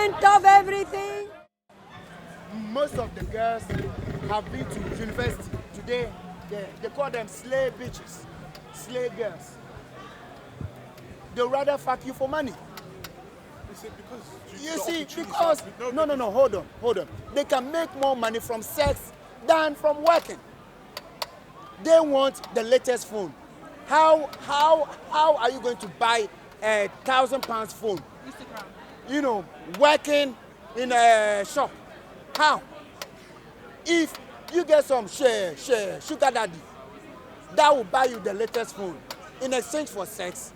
percent of everything. Most of the girls have been to university. Today, they call them slave bitches, slave girls. They rather fuck you for money. Is it because You see, because no, hold on. They can make more money from sex than from working. They want the latest phone. How are you going to buy a £1,000 phone? Instagram. You know, working in a shop. How? If you get some sugar daddy, that will buy you the latest phone in exchange for sex.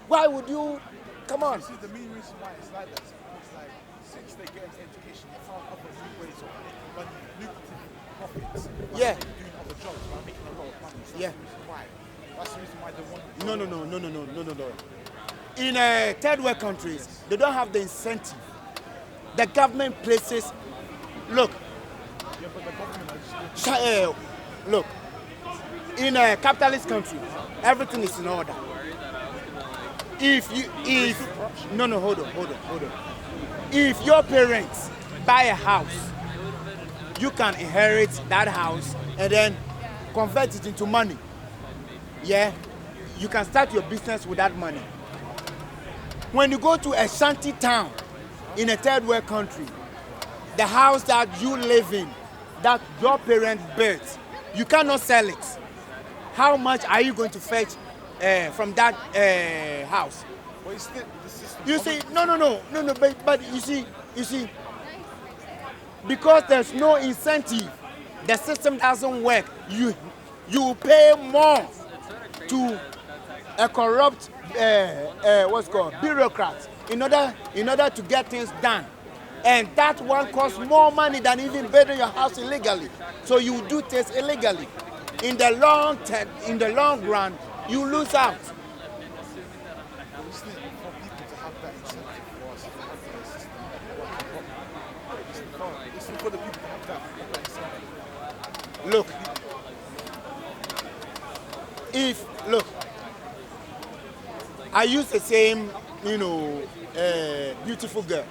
Why would you? Come on. You see, the main reason why it's like that is because, like, since they get into education, they found other new ways of making money, lucrative profits. Yeah. Doing other jobs, by making a lot of money. So Yeah. that's the reason why. That's the reason why they want. No. In third world countries, they don't have the incentive. The government places. Look. Yeah, but the government is Look. In a capitalist country, everything is in order. If hold on. If your parents buy a house, you can inherit that house and then convert it into money. Yeah, you can start your business with that money. When you go to a shanty town in a third world country, the house that you live in, that your parents built, you cannot sell it. How much are you going to fetch from that house? But it's still the system. You see, no, but you see, because there's no incentive, the system doesn't work. You pay more to a corrupt bureaucrat in order to get things done, and that one costs more money than even building your house illegally. So you do things illegally. In the long run, you lose out. It's for people to have that incentive for us to have the system working properly. It's for the people to have that incentive. Look, I use the same, beautiful girl.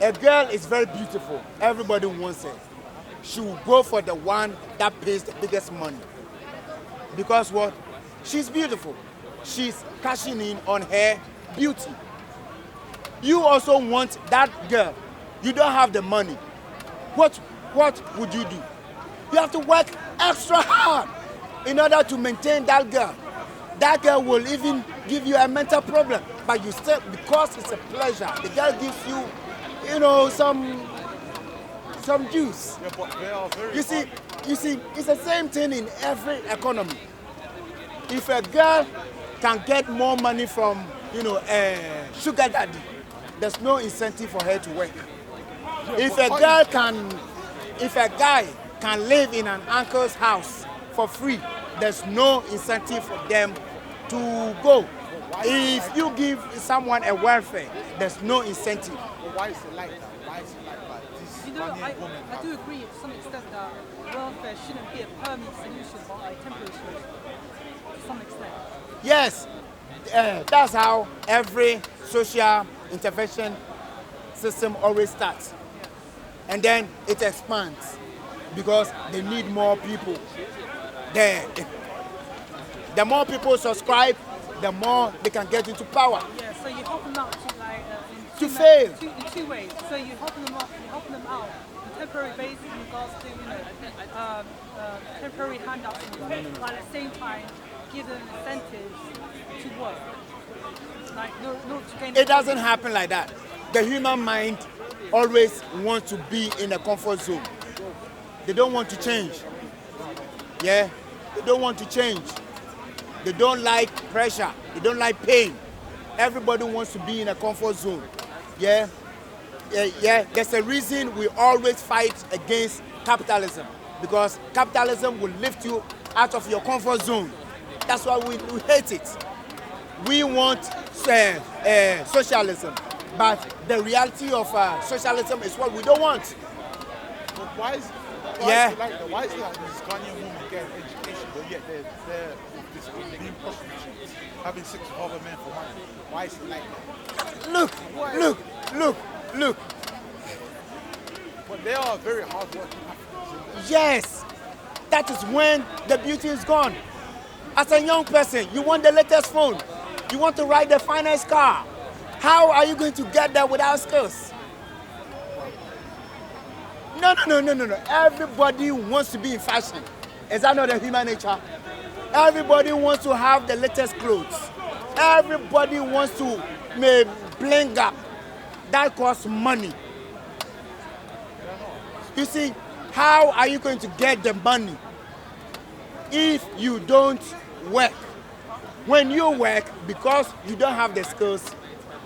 A girl is very beautiful. Everybody wants her. She will go for the one that pays the biggest money. Because what? She's beautiful. She's cashing in on her beauty. You also want that girl. You don't have the money. What would you do? You have to work extra hard in order to maintain that girl. That girl will even give you a mental problem. But you still, because it's a pleasure, the girl gives you, some juice. Yeah, but they are very You see, it's the same thing in every economy. If a girl can get more money from, sugar daddy, there's no incentive for her to work. If a guy can live in an uncle's house for free, there's no incentive for them to go. If you give someone a welfare, there's no incentive. But why is it like that? Why is it like that? This Ghanaian woman I do agree to some extent that welfare shouldn't be a permanent solution, but a temporary solution to some extent. Yes, that's how every social intervention system always starts. And then it expands because they need more people. The more people subscribe, the more they can get into power. Yeah, so you help them out To fail. In two ways. So you're helping them out on a temporary basis in regards to temporary handouts, but at the same time give them incentives to work. Like not to gain. It doesn't happen like that. The human mind always wants to be in a comfort zone. They don't want to change. Yeah, they don't want to change. They don't like pressure. They don't like pain. Everybody wants to be in a comfort zone. Yeah. There's a reason we always fight against capitalism, because capitalism will lift you out of your comfort zone. That's why we hate it. We want socialism, but the reality of socialism is what we don't want. But why is it like that? Why is it like this Ghanaian woman getting education, but yet they're being prostitutes, having sex with other men for money. Why is it like that? Look. But they are very hard-working Africans. Yes, that is when the beauty is gone. As a young person, you want the latest phone. You want to ride the finest car. How are you going to get there without skills? No. Everybody wants to be in fashion. Is that not the human nature? Everybody wants to have the latest clothes. Everybody wants to bling up. That costs money. You see, how are you going to get the money if you don't work? When you work, because you don't have the skills,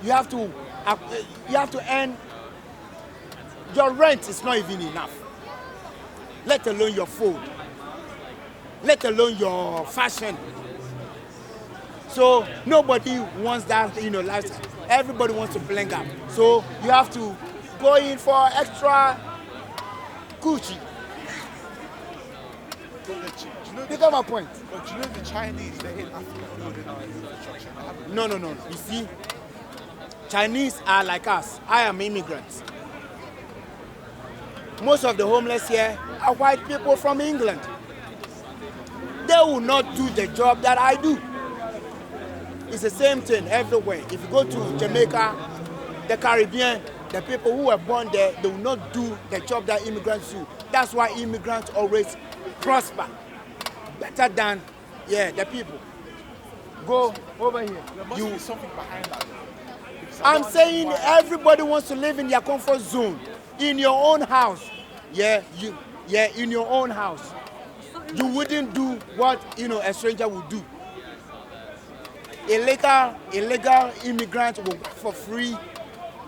you have to earn. Your rent is not even enough, let alone your food, let alone your fashion. So nobody wants that, lifestyle. Everybody wants to bling up. So you have to go in for extra Gucci. You got my point? But do you know the Chinese, they're in Africa building our infrastructure. No. You see, Chinese are like us. I am immigrants. Most of the homeless here are white people from England. They will not do the job that I do. It's the same thing everywhere. If you go to Jamaica, the Caribbean, the people who were born there, they will not do the job that immigrants do. That's why immigrants always prosper better than the people. Go over here. There must be something behind that. I'm saying everybody wants to live in their comfort zone, in your own house. In your own house. You wouldn't do what a stranger would do. Illegal immigrants will work for free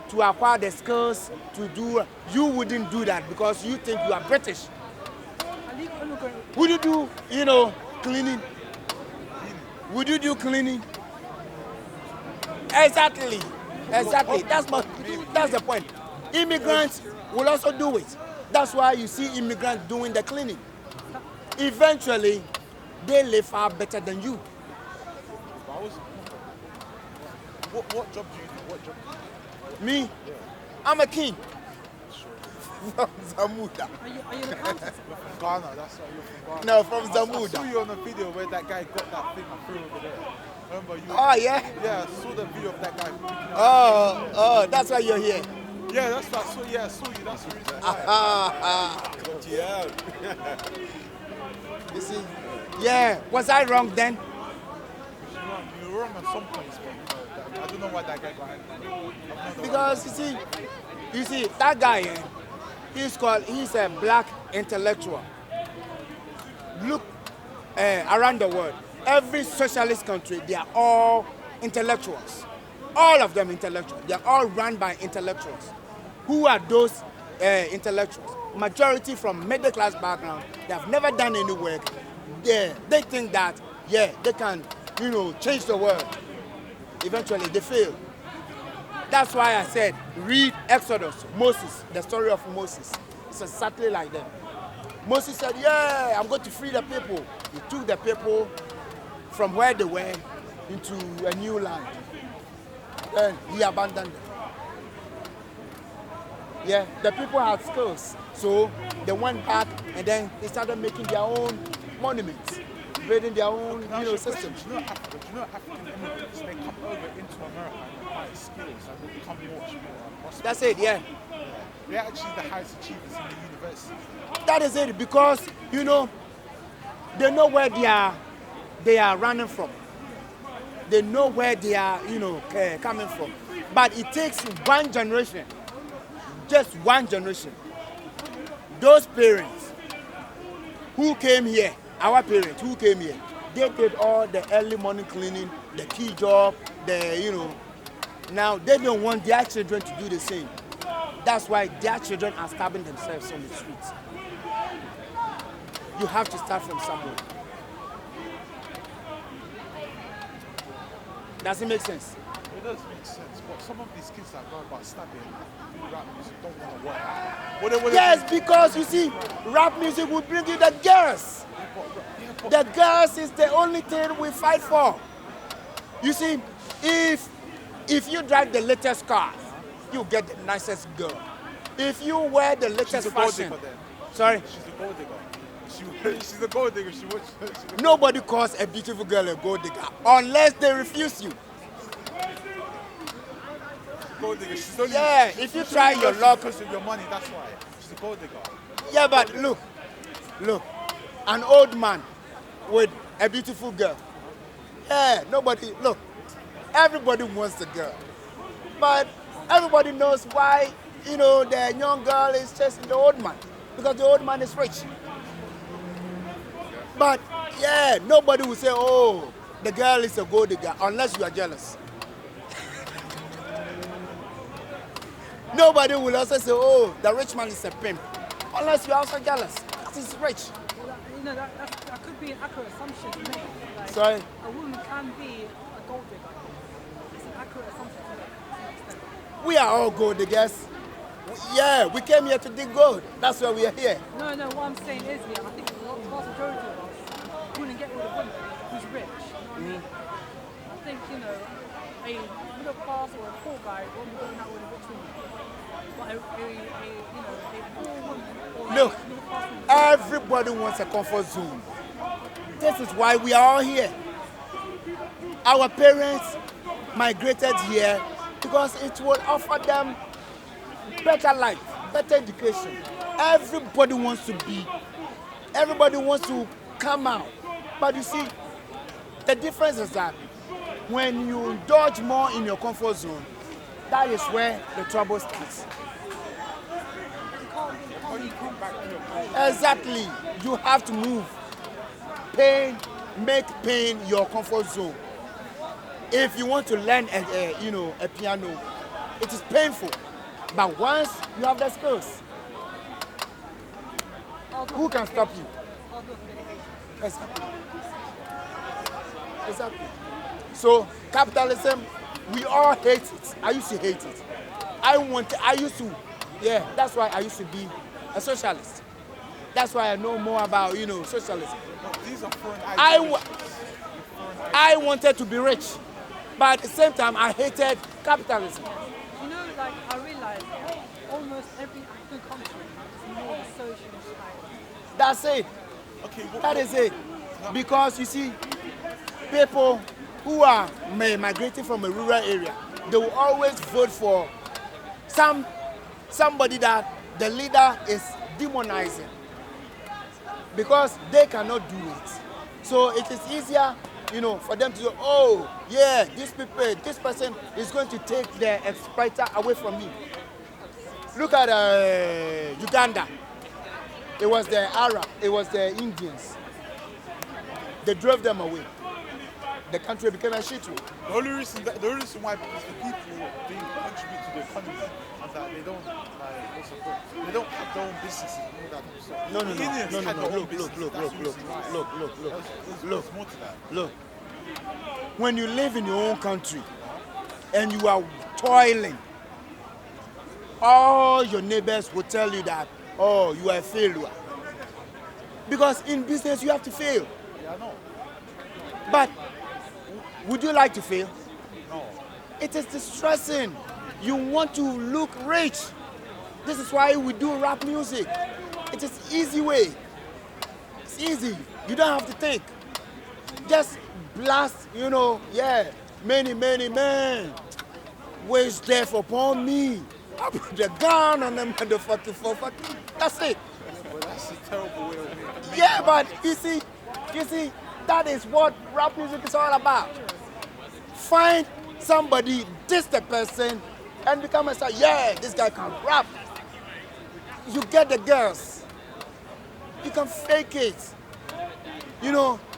to acquire the skills to do. You wouldn't do that because you think you are British. Would you do, cleaning? Would you do cleaning? Exactly. That's the point. Immigrants will also do it. That's why you see immigrants doing the cleaning. Eventually, they live far better than you. What job do you do? What job do you do? Me? Yeah. I'm a king. From Zamuda. Are you an accountant? You're from Ghana, that's why you're from Ghana. No, from I Zamuda. saw you on a video where that guy got that thing I threw over there. Remember you? Oh, yeah? Yeah, I saw the video of that guy picking up. Oh, that's why you're here. Yeah, that's what I saw. Yeah, I saw you. That's the reason why. You see? Yeah. Was I wrong then? You were wrong on some points, but I don't know why that guy got angry. Because you see, that guy, he's a black intellectual. Look around the world. Every socialist country, they are all intellectuals. All of them intellectuals. They are all run by intellectuals. Who are those intellectuals? Majority from middle class background. They have never done any work. They think that, they can, change the world. Eventually, they fail. That's why I said, read Exodus, Moses, the story of Moses. It's exactly like that. Moses said, I'm going to free the people. He took the people from where they were into a new land. Then he abandoned them. The people had skills. So they went back and then they started making their own monuments, building their own systems. Do you know African immigrants, they come over into America and acquire skills and they become much more prosperous. That's it, yeah. They're actually the highest achievers in the university. That is it, because, they know where they are running from. They know where they are, coming from. But it takes one generation, just one generation. Those parents who came here, our parents who came here, they did all the early morning cleaning, the key job, now they don't want their children to do the same. That's why their children are stabbing themselves on the streets. You have to start from somewhere. Does it make sense? It does make sense, but some of these kids that go about stabbing, do rap music, don't want to work. What Yes, because you see, rap music will bring you the girls. The girls is the only thing we fight for. You see, if you drive the latest car, you get the nicest girl. If you wear the she's latest a gold fashion, digger then. sorry, She's a gold digger. She's a gold digger. nobody calls a beautiful girl a gold digger unless they refuse you. Gold digger. She's only, Yeah, if you try your luck. because of your money, that's why. She's a gold digger. Yeah, but look, an old man with a beautiful girl. Yeah, nobody, look, everybody wants the girl. But everybody knows why, the young girl is chasing the old man. Because the old man is rich. But, yeah, nobody will say, oh, the girl is a gold digger, unless you are jealous. Nobody will also say, oh, the rich man is a pimp, unless you're also jealous. That is rich. Well, that could be an accurate assumption to make. Like, Sorry? a woman can be a gold digger. It's an accurate assumption to make to an extent. We are all gold diggers. Yeah, we came here to dig gold. That's why we are here. No, what I'm saying is, I think the vast majority of us wouldn't get with a woman who's rich. You know what I mean? I think, a middle class or a poor guy won't be going out with a rich woman. But a poor woman or Look, a middle class woman. everybody wants a comfort zone. This is why we are all here. Our parents migrated here because it will offer them better life, better education. Everybody wants to come out. But you see, the difference is that when you indulge more in your comfort zone, that is where the trouble starts. Exactly. You have to move. Make pain your comfort zone. If you want to learn a piano, it is painful. But once you have the skills, who can stop you? Exactly. So capitalism, we all hate it. I used to hate it. That's why I used to be a socialist. That's why I know more about, socialism. But these are foreign I wanted to be rich, but at the same time, I hated capitalism. I realized almost every African country is more of a socialist type. That's it. Okay, That is it. Because you see, people who are migrating from a rural area, they will always vote for somebody that the leader is demonizing because they cannot do it. So it is easier, for them to say, oh, yeah, this person is going to take their exploiter away from me. Look at Uganda. It was the Arab, it was the Indians. They drove them away. The country became a shithole. The only reason why, because the people they contribute to the economy and that they don't they don't have their own businesses and all that stuff. No. The Indians had their own Look. business. That's the reason why. There's more to that. Look, when you live in your own country and you are toiling, all your neighbors will tell you that, oh, you are a failure. Because in business, you have to fail. Yeah, I know. But would you like to fail? No. It is distressing. You want to look rich. This is why we do rap music. It is easy way. It's easy. You don't have to think. Just blast, many men. Wish death upon me. I put the gun on them motherfucking for fucking. That's it. But that's a terrible way of making. Yeah, but you see, that is what rap music is all about. Find somebody, diss the person, and become a star. Yeah, this guy can rap. You get the girls. You can fake it.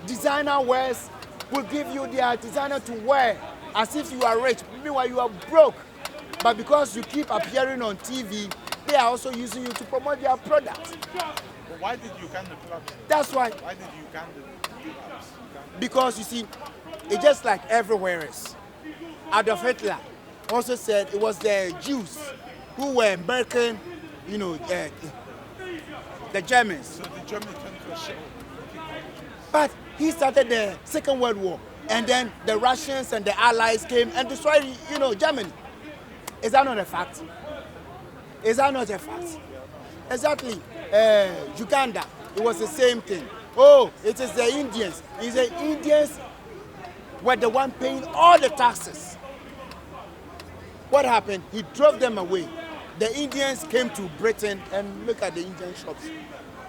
Designer wears will give you their designer to wear as if you are rich. Meanwhile, you are broke. But because you keep appearing on TV, they are also using you to promote their products. But why did Uganda collapse? That's why. Why did Uganda collapse? Because you see, it's just like everywhere else. Adolf Hitler also said it was the Jews who were murking, the Germans. So the Germany turned to a shithole. But he started the Second World War, and then the Russians and the Allies came and destroyed, Germany. Is that not a fact? Is that not a fact? Exactly. Uganda, it was the same thing. Oh, it is the Indians. It's the Indians were the one paying all the taxes. What happened? He drove them away. The Indians came to Britain, and look at the Indian shops.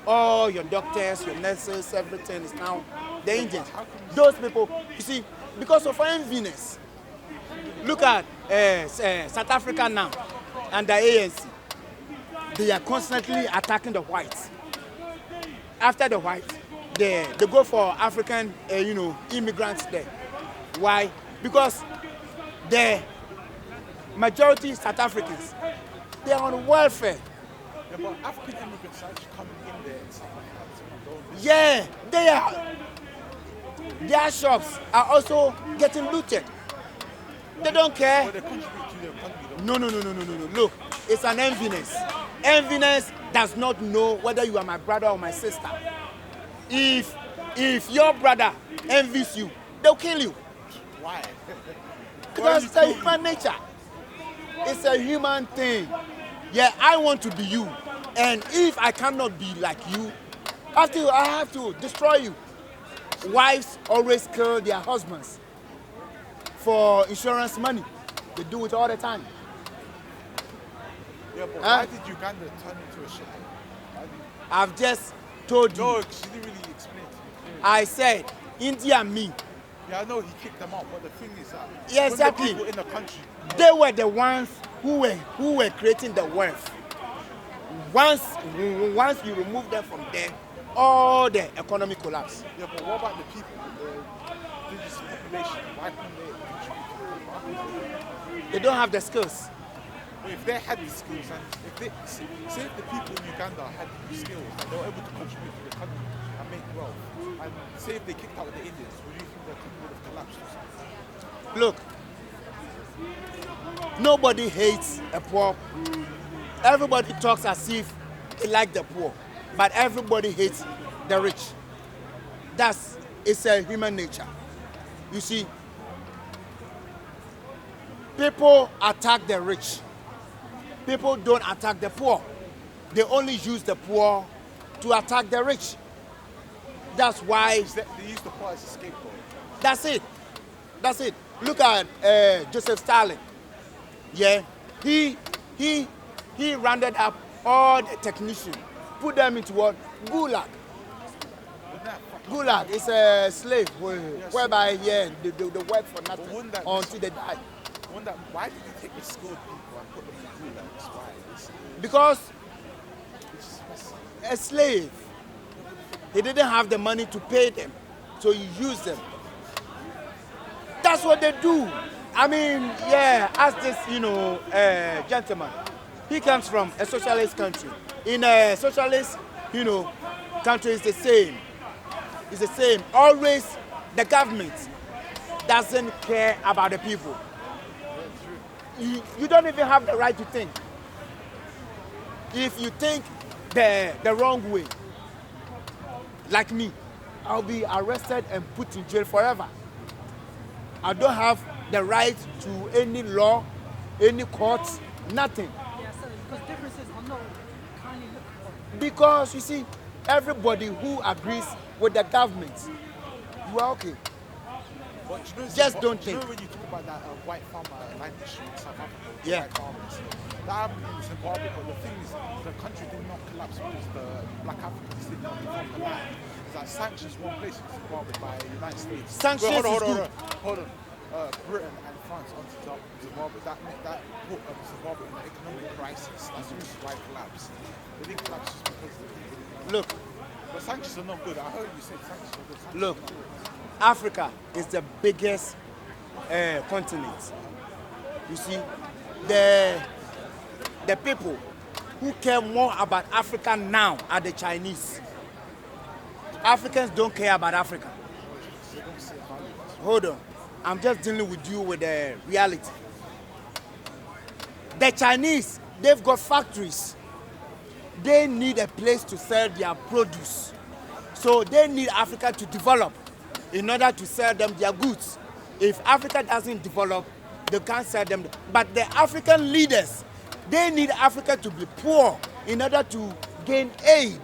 All your doctors, your nurses, everything is now the Indians. Those people, you see, because of enviness. Look at South Africa now and the ANC. They are constantly attacking the whites. After the whites, they go for African, immigrants there. Why? Because the majority South Africans, they are on welfare. Yeah, but African immigrants are actually coming in there and stuff like that. Yeah, they are. Their shops are also getting looted. They don't care. But they contribute to the economy. No. Look, it's an enviness. Enviness does not know whether you are my brother or my sister. If your brother envies you, they'll kill you. Why? Because it's a human nature. It's a human thing. Yeah, I want to be you. And if I cannot be like you, I have to destroy you. Wives always kill their husbands for insurance money. They do it all the time. Yeah, but why did Uganda turn into a shithole? I've just told you. No, she didn't really explain it to me. I said, India and me. Yeah, I know he kicked them out, but the thing is that Yeah, exactly. when the people in the country, They were the ones who were creating the wealth. Once you remove them from there, all the economy collapse. yeah, but what about the people, the indigenous population? Why couldn't they contribute to the They don't have the skills. But if they had the skills, and if they say if the people in Uganda had the skills and they were able to contribute to the economy and make wealth, and say if they kicked out the Indians, would you think the economy would have collapsed or something? Look, nobody hates a poor. Everybody talks as if they like the poor, but everybody hates the rich. It's a human nature. You see, people attack the rich. People don't attack the poor. They only use the poor to attack the rich. That's why. They use the poor as a scapegoat. That's it. Look at Joseph Stalin. Yeah, he rounded up all the technicians, put them into what? Gulag. Gulag is a slave whereby they work for nothing until they die. Why did you take the skilled people and put them in gulags? Why? Because a slave, he didn't have the money to pay them, so he used them. That's what they do. I mean, yeah, as this, gentleman, he comes from a socialist country. In a socialist, country, it's the same. It's the same. Always, the government doesn't care about the people. You don't even have the right to think. If you think the wrong way, like me, I'll be arrested and put in jail forever. I don't have the right to any law, any court, nothing. Yeah, so because differences are not kindly looked for. Because you see, everybody who agrees with the government, you are okay. But Just don't think. You know when you talk about that white farmer land issue in South Africa, Yeah. white farmers, that happened in Zimbabwe, but the thing is, the country did not collapse because the black Africans did not give up the land. It's like sanctions one place in Zimbabwe by the United States. Sanctions Wait, hold is on. Britain and France onto Zimbabwe. That put Zimbabwe in an economic crisis. That's the reason why it collapsed. They didn't collapse just because of the people. Look, But sanctions are not good. I heard you say sanctions are good. Sanctions look, are good. Africa is the biggest continent. You see, the people who care more about Africa now are the Chinese. Africans don't care about Africa. They don't say values. Hold on. I'm just dealing with you with the reality. The Chinese, they've got factories. They need a place to sell their produce. So they need Africa to develop in order to sell them their goods. If Africa doesn't develop, they can't sell them. But the African leaders, they need Africa to be poor in order to gain aid.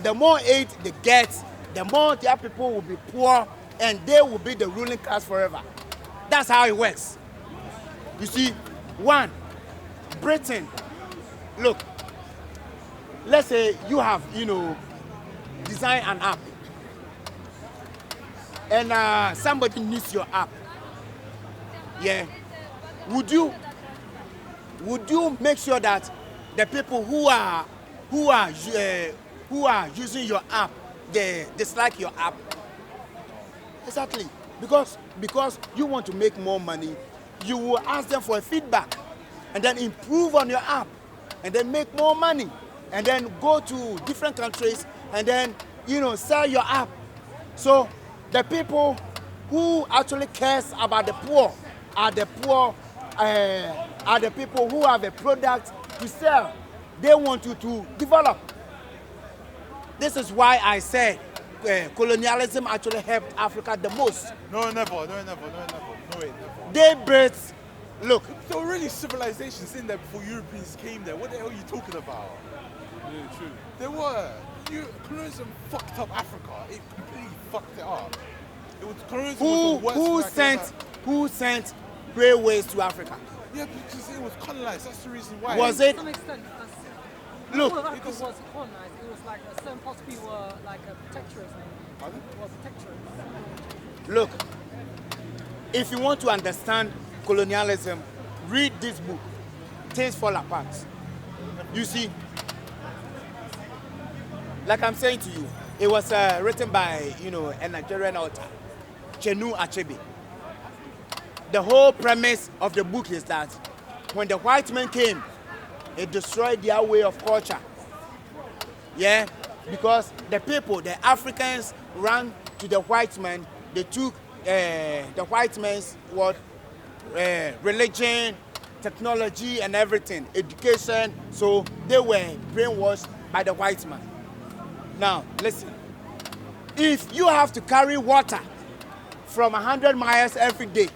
The more aid they get, the more their people will be poor and they will be the ruling class forever. That's how it works. You see, one, Britain, look, let's say you have, design an app and somebody needs your app. Yeah. Would you make sure that the people who are using your app, they dislike your app? Exactly. Because you want to make more money, you will ask them for a feedback and then improve on your app and then make more money and then go to different countries and then sell your app. So the people who actually cares about the poor are the people who have a product to sell. They want you to develop. This is why I said colonialism actually helped Africa the most. No, never. No, way, never. They built, look. There were already civilizations in there before Europeans came there. What the hell are you talking about? Yeah, true. There were. Colonialism fucked up Africa. It completely fucked it up. It was colonialism was the worst who sent railways to Africa? Yeah, because it was colonized. That's the reason why. Was it? To some extent, Look, all of Africa was colonized. It was like a certain parts of people were like a protectorate. Pardon? It was protectorate. look. If you want to understand colonialism, read this book, Things Fall Apart. You see, like I'm saying to you, it was written by, a Nigerian author, Chenu Achebe. The whole premise of the book is that when the white men came, it destroyed their way of culture. Yeah, because the people, the Africans, ran to the white men. They took the white men's religion, technology, and everything, education. So they were brainwashed by the white man. Now, listen. If you have to carry water from 100 miles every day,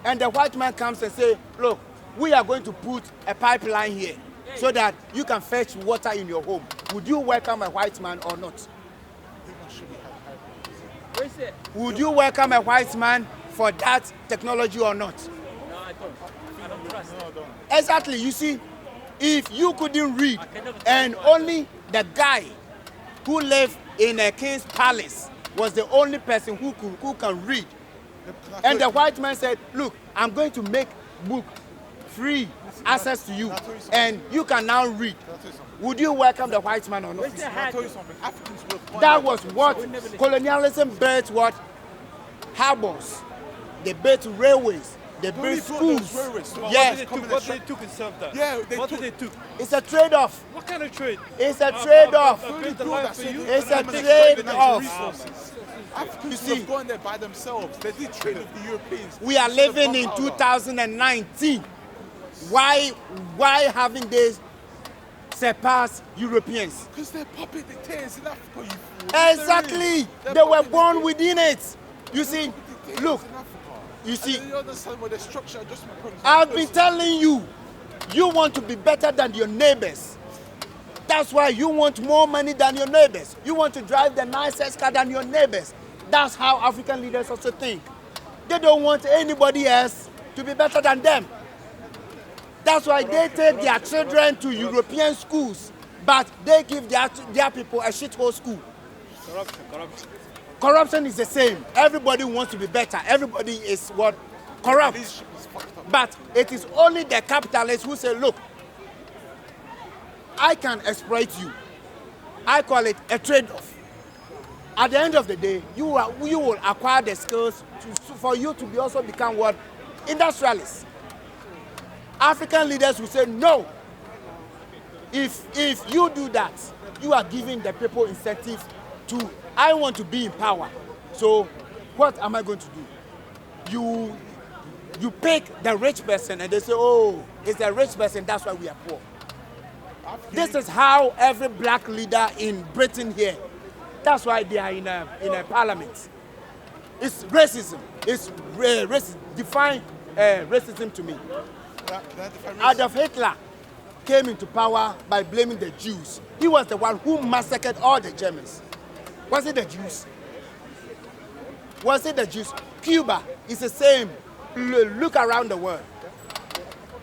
and the white man comes and say, look, we are going to put a pipeline here so that you can fetch water in your home. Would you welcome a white man or not? Where's it? Would you welcome a white man for that technology or not? No, I don't. I don't trust. No, don't. Exactly. You see, if you couldn't read and only the guy who lived in a king's palace was the only person who can read, and the white man said, look, I'm going to make book free access to you and you can now read, would you welcome the white man or not? Where's the I'll hat? tell you something. Africans were That was what colonialism built, what? Harbors. They built railways. They When we built built those schools. railways, so Yes. What they took and served that? Yeah, they what took- did they took? It's a trade-off. What kind of trade? It's a trade-off. I built the Built life that for so you. they It's a could extract the trade-off. natural resources. Africans You would see- have gone there by themselves. They did trade with the Europeans. We are Instead of living in gunpowder. 2019. Why haven't they surpassed Europeans? Because they're puppet dictators in Africa, you fool. Yes, there Exactly. is. They're They were puppet born dictators. within it. You see, Dictators look, in Africa. you see, And then you understand what the structure adjustment programs I've been telling you, you want to be better than your neighbors. That's why you want more money than your neighbors. You want to drive the nicest car than your neighbors. That's how African leaders also think. They don't want anybody else to be better than them. That's why they take their children to European schools, but they give their people a shithole school. Corruption. Corruption is the same. Everybody wants to be better. Everybody is what? Corrupt. leadership is fucked up. But it is only the capitalists who say, look, I can exploit you. I call it a trade-off. At the end of the day, you will acquire the skills for you to be also become what? Industrialists. African leaders will say, no. If you do that, you are giving the people incentive to, I want to be in power. So what am I going to do? you pick the rich person and they say, oh, it's the rich person, that's why we are poor. This is how every black leader in Britain here, that's why they are in a parliament. It's racism. It's racism. Define racism to me. Adolf Hitler came into power by blaming the Jews. He was the one who massacred all the Germans. Was it the Jews? Was it the Jews? Cuba is the same. Look around the world.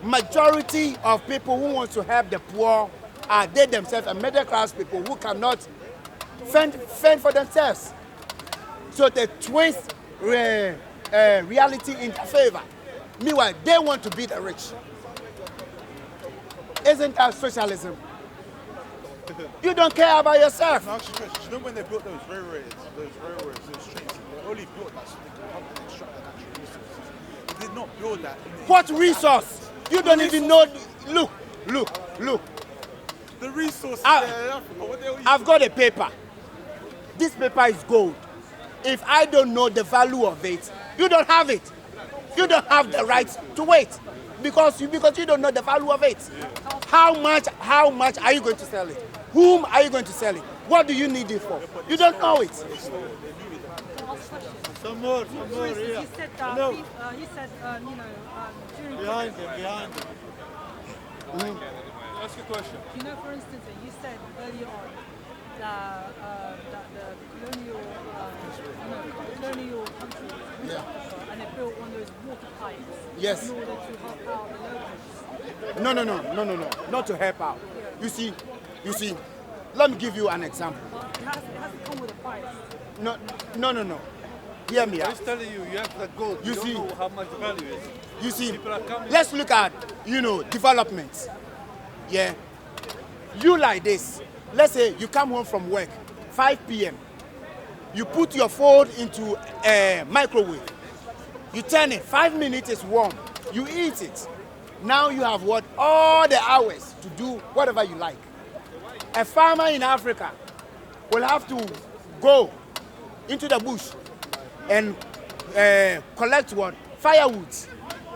Majority of people who want to help the poor are they themselves and middle class people who cannot fend for themselves. So they twist reality in their favor. Meanwhile, they want to be the rich. Isn't that socialism? You don't care about yourself. No, actually, Chris, you know when they built those railroads, those trains, they only built that so they could pump and extract the natural resources. They did not build that. What resource? You don't even know. Look. The resources there in Africa, what they all I've got a paper. This paper is gold. If I don't know the value of it, you don't have it. You don't have the right to wait because you don't know the value of it. How much are you going to sell it? Whom are you going to sell it? What do you need it for? You don't know it. Some more, For instance, yeah. you said that during Behind him. Ask a question. you know, for instance, you said earlier on that the colonial countries went to Africa and they built one of those water pipes Yes. in order to help out the locals. No. Not to help out. You see. Let me give you an example. But it has to come with a price. No. Hear me I'm out. just telling you, you have the gold. You You see- don't know how much the value is. You see, People are coming. let's look at, development. Yeah. You like this. Let's say you come home from work, 5 p.m. You put your phone into a microwave. You turn it, 5 minutes is warm. You eat it. Now you have what? All the hours to do whatever you like. A farmer in Africa will have to go into the bush and collect what? Firewood.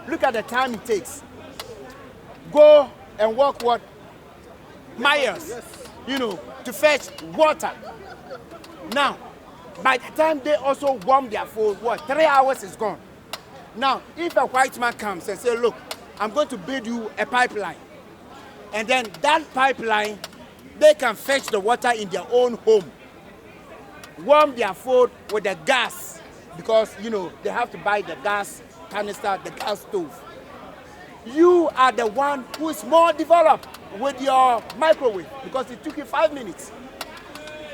Look at the time it takes. Go and walk what? Miles. To fetch water. Now, by the time they also warm their food, 3 hours is gone. Now, if a white man comes and say, look, I'm going to build you a pipeline. And then that pipeline, they can fetch the water in their own home. Warm their food with the gas because, they have to buy the gas canister, the gas stove. You are the one who is more developed with your microwave because it took you 5 minutes.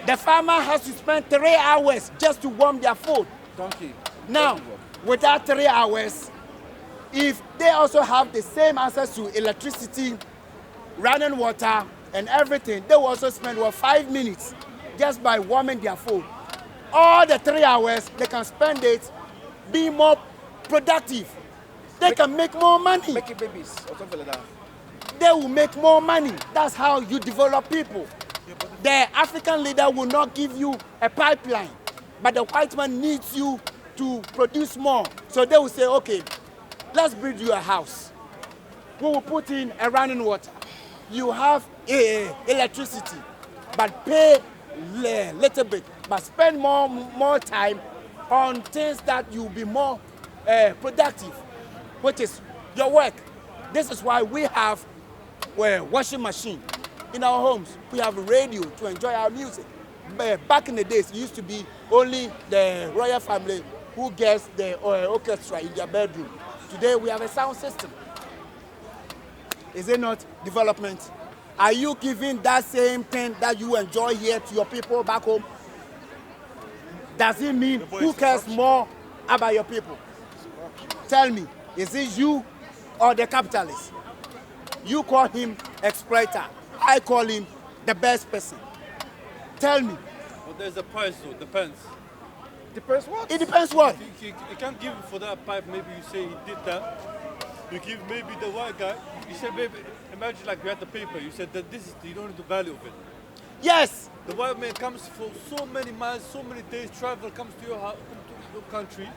The farmer has to spend 3 hours just to warm their food. Donkey. Now, with that 3 hours, if they also have the same access to electricity, running water, and everything, they will also spend 5 minutes just by warming their food. All the 3 hours, they can spend it being more productive. They can make more money. making babies or something like that. They will make more money. That's how you develop people. The African leader will not give you a pipeline, but the white man needs you to produce more. So they will say, okay, let's build you a house. We will put in a running water. You have electricity, but pay little bit, but spend more time on things that you'll be more productive, which is your work. This is why we have washing machine in our homes. We have a radio to enjoy our music. Back in the days, it used to be only the royal family who gets the orchestra in their bedroom. Today, we have a sound system. Is it not development? Are you giving that same thing that you enjoy here to your people back home? Does it mean who cares more about your people? Tell me, is it you or the capitalist? You call him exploiter. I call him the best person. Tell me. But there's a price though, depends. Depends what? It depends what? You can't give for that pipe, maybe you say he did that. You give maybe the white guy, you said maybe, imagine like you had the paper, you said that this is, you don't know the value of it. Yes. The white man comes for so many miles, so many days travel, comes to your house, to your country,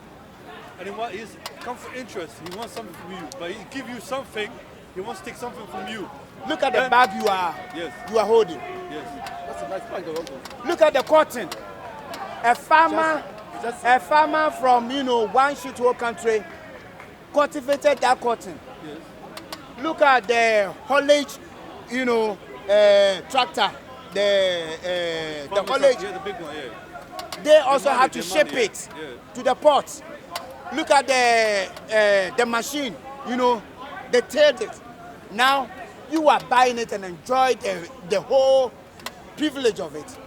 and he's come for interest. He wants something from you, but he give you something. He wants to take something from you. Look at the Then- bag Yes. you are holding. Yes. That's a nice bag, though. Look at the cotton. A farmer from one shithole country cultivated that cotton. Yes. Look at the haulage, tractor. The From haulage. Yeah, the big one. Yeah. They also money, have to the ship money, it yeah. to the port. Look at the machine. They tailed it. Now you are buying it and enjoy the whole privilege of it.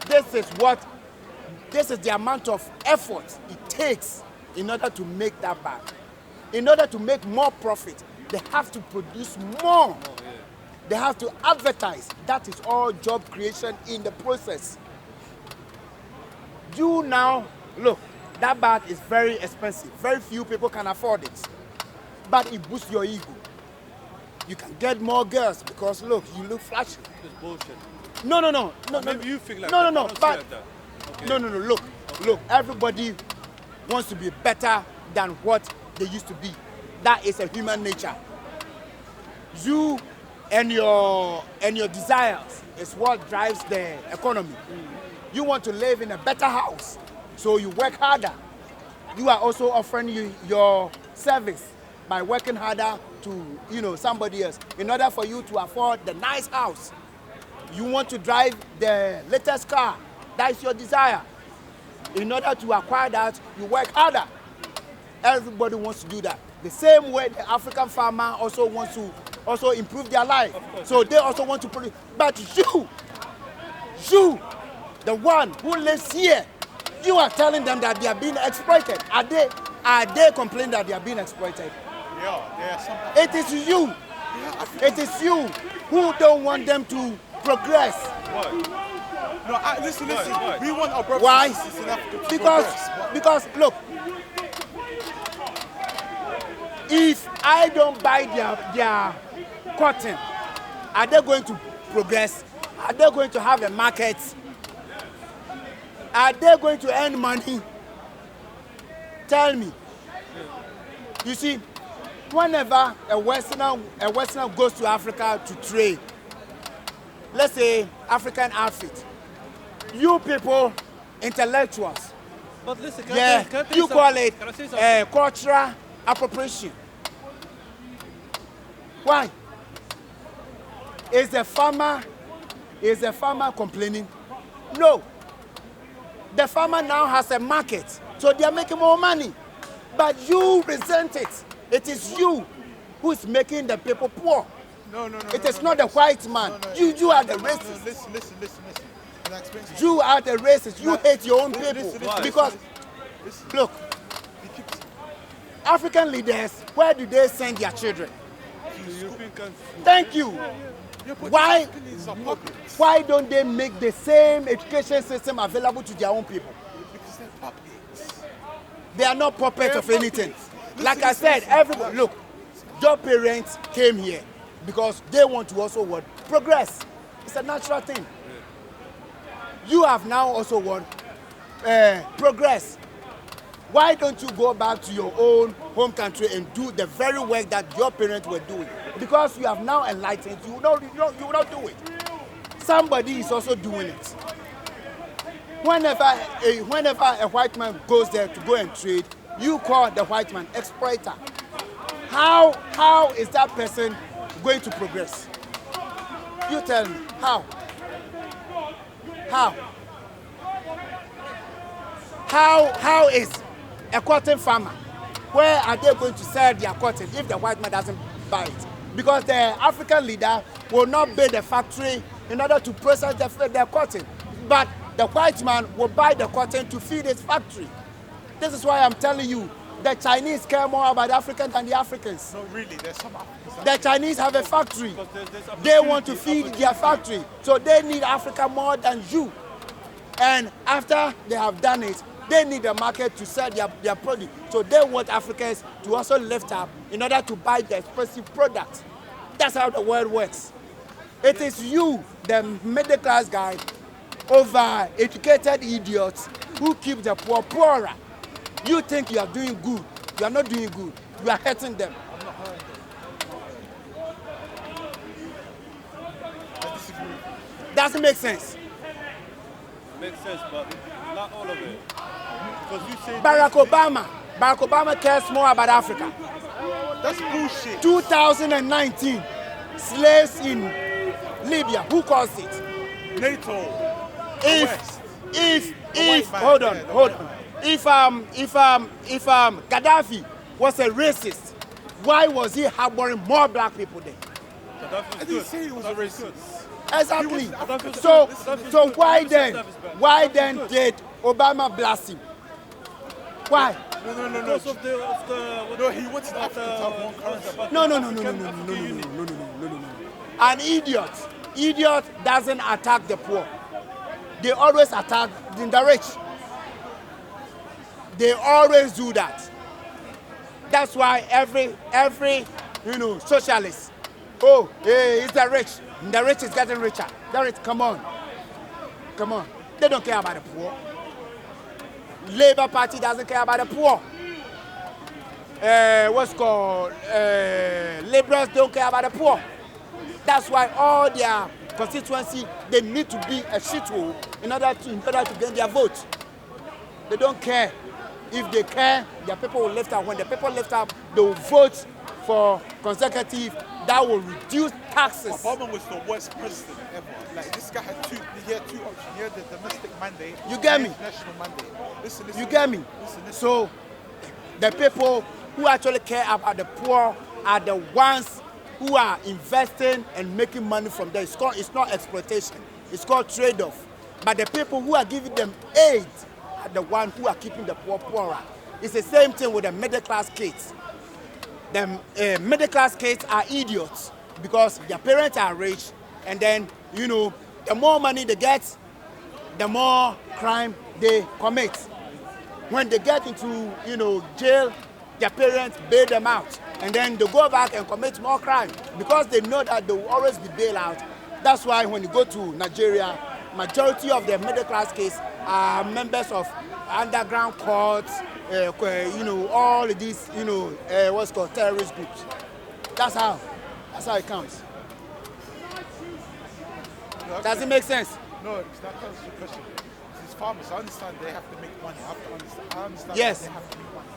This is the amount of effort it takes in order to make that bag. In order to make more profit, they have to produce more. They have to advertise. That is all job creation in the process. You now, look, that bag is very expensive. Very few people can afford it. But it boosts your ego. You can get more girls because, look, you look flashy. It's bullshit. No. Maybe you think like no, that. no, I don't see but like that. Okay. no. Look, everybody wants to be better than what they used to be. That is a human nature. You and your desires is what drives the economy. You want to live in a better house, so you work harder. You are also offering your service by working harder to somebody else in order for you to afford the nice house. You want to drive the latest car. That is your desire. In order to acquire that, you work harder. Everybody wants to do that. The same way the African farmer also wants to improve their life. So they also want to produce. But you, the one who lives here, you are telling them that they are being exploited. Are they complaining that they are being exploited? Yeah, some. It is you. It is you who don't want them to progress. Why? No, listen. Why? We want our brothers Why? and sisters in Africa to Because progress. look, if I don't buy their cotton, are they going to progress? Are they going to have a market? Are they going to earn money? Tell me. You see, whenever a Westerner goes to Africa to trade, let's say African outfit, you people, intellectuals, But listen, can I tell you call it Can I say something? cultural appropriation. Why? Is the farmer complaining? No. The farmer now has a market, so they are making more money. But you resent it. It is you who is making the people poor. No. It is not the white man. You are the No, racist. listen. Can I explain something? You are the racist. You hate your own people. Listen, Because, listen. look, You keep African leaders, where do they send their children? The European countries. Thank you. Yeah, but Why? these opinions are puppets. Why don't they make the same education system available to their own people? Because they're puppets. They are not puppets They're of anything. puppets. Like I Listen, said, listen. everybody, look, your parents came here because they want to also progress. It's a natural thing. You have now also progress. Why don't you go back to your own home country and do the very work that your parents were doing? Because you have now enlightened, you will not do it. Somebody is also doing it. Whenever a white man goes there to go and trade, you call the white man exploiter. How is that person going to progress? You tell me, how? How is a cotton farmer, where are they going to sell their cotton if the white man doesn't buy it? Because the African leader will not build a factory in order to process their cotton, but the white man will buy the cotton to feed his factory. This is why I'm telling you, the Chinese care more about Africans than the Africans. No, really, there's some Africans. The Chinese have a factory. Because there's They want to feed opportunity. their factory, so they need Africa more than you. And after they have done it, they need a market to sell their produce. So they want Africans to also lift up in order to buy the expensive products. That's how the world works. It is you, the middle class guy, over educated idiots who keep the poor poorer. You think you are doing good. You are not doing good. You are hurting them. I'm not hurting them. I disagree. Doesn't make sense. Makes sense, but not all of it. Because you say Barack Obama cares more about Africa. That's bullshit. 2019, slaves in Libya. Who caused it? NATO. If hold on. If Gaddafi was a racist, why was he harboring more black people there? I didn't say he was a racist. Exactly. So why then did Obama blast him? Why? No. Because of the No, he wants Africa to have one currency. No. An idiot doesn't attack the poor. They always attack the rich. They always do that. That's why every socialist, it's the rich. The rich is getting richer. The rich, come on. They don't care about the poor. Labour Party doesn't care about the poor. Liberals don't care about the poor. That's why all their constituency, they need to be a shithole in order to gain their vote. They don't care. If they care, their people will lift up. When the people lift up, they will vote for consecutive. That will reduce taxes. Obama was the worst president ever. Like, this guy had two options. He had the domestic mandate. You get me? National mandate. Listen. You get me? Listen. So, the people who actually care about the poor are the ones who are investing and making money from there. It's not exploitation. It's called trade-off. But the people who are giving them aid are the ones who are keeping the poor poorer. It's the same thing with the middle-class kids. The middle-class kids are idiots because their parents are rich, and then, the more money they get, the more crime they commit. When they get into, jail, their parents bail them out, and then they go back and commit more crime because they know that they will always be bailed out. That's why when you go to Nigeria, majority of the middle-class kids are members of underground courts, all of these, what's called terrorist groups. That's how it comes. Does it make sense? No, it's not answering your question. It's farmers. I understand they have to make money. I understand Yes. they have to make money.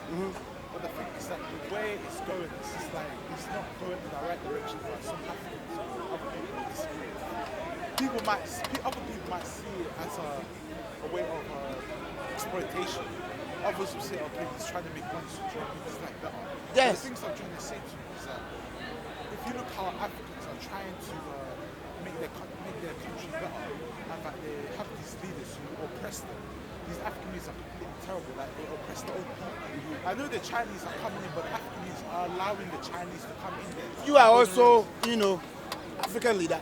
But the thing is that the way it's going, it's just like, it's not going in the right direction for some Africans. Other people disagree. Other people might see it as a way of exploitation. Others will say, okay, he's trying to make money, so trying to make this like better. Yes. The things I'm trying to say to you is that if you look how Africans are trying to make their country better, and that they have these leaders who oppress them. These African leaders are completely terrible, like they oppress their own people. I know the Chinese are coming in, but the Africans are allowing the Chinese to come in there. You are also, African leader.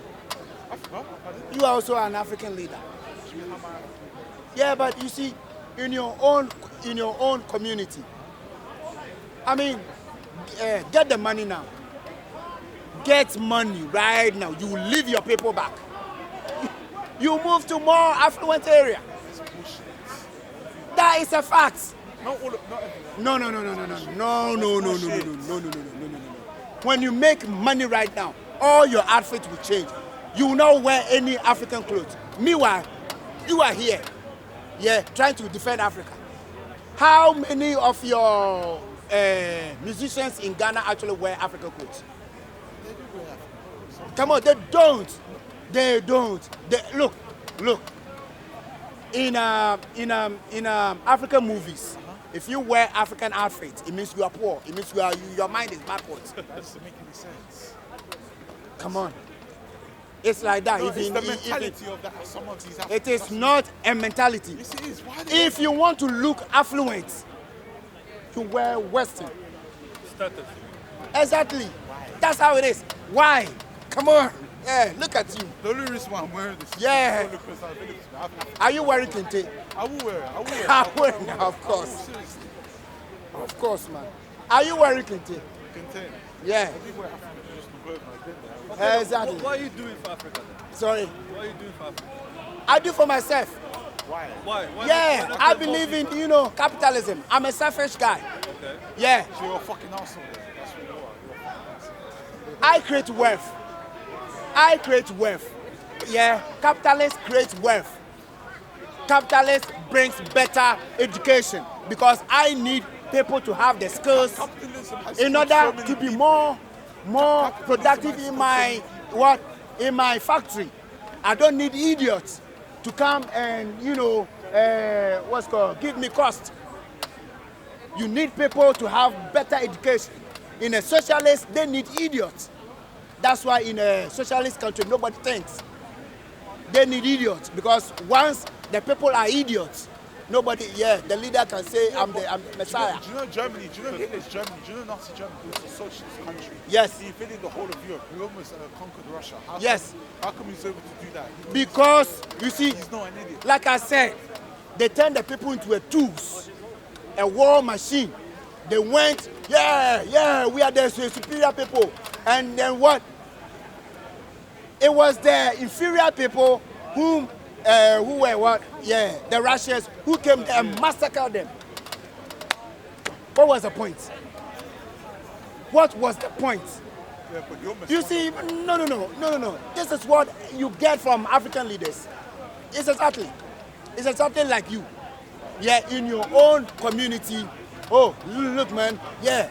Africa? You are also an African leader. Yeah, but you see, in your own community, I mean, get the money now. Get money right now. You will leave your people back. You move to more affluent area. That is a fact. Not everyone. No. When you make money right now, all your outfit will change. You will not wear any African clothes. Meanwhile, you are here, trying to defend Africa. How many of your musicians in Ghana actually wear African clothes? They do wear African clothes. Come on, they don't. Look. In African movies, if you wear African outfits, it means you are poor. It means your mind is backwards. That doesn't make any sense. Come on. It's like that. No, it's the mentality of some of these Africans. It is not a mentality. Yes, it is. Why If you want to look affluent, you wear Western. status. Exactly. That's how it is. Why? Come on. Yeah, look at you. The only reason why I'm wearing this Yeah. is because I think it's Are you wearing kente? I will wear it. I'm wearing it, of course. Seriously. Of course, man. Are you wearing kente? Content. Yeah. I do wear African clothes to work my dinner. Exactly. What are you doing for Africa then? Sorry. What are you doing for Africa? I do for myself. Why? Why Yeah, not I get more believe in, people? you know, capitalism. I'm a selfish guy. Okay. Yeah, So you're a fucking asshole then. That's what you are. You're a fucking asshole. I create wealth. I create wealth. Yeah, capitalists create wealth. Capitalist brings better education because I need people to have the skills Capitalism has in killed order so many to be people. more Capitalism productive has in killed my so many people. in my factory. I don't need idiots to come and give me cost. You need people to have better education. In a socialist, they need idiots. That's why in a socialist country, nobody thinks. They need idiots because once the people are idiots, the leader can say, I'm the Messiah. Do you know Germany? Do you know Hitler's Germany? Do you know Nazi Germany? It was a socialist country. Yes. He invaded the whole of Europe. He almost conquered Russia. Yes. How come he's able to do that? Because, you see, He's not an idiot. like I said, they turned the people into a tools, a war machine. They went, we are the superior people. And then what? It was the inferior people who were what? Yeah, the Russians who came there and massacred them. What was the point? What was the point? Yeah, but you're You see, no. This is what you get from African leaders. It's exactly like you. Yeah, in your own community. Oh, look, man. Yeah,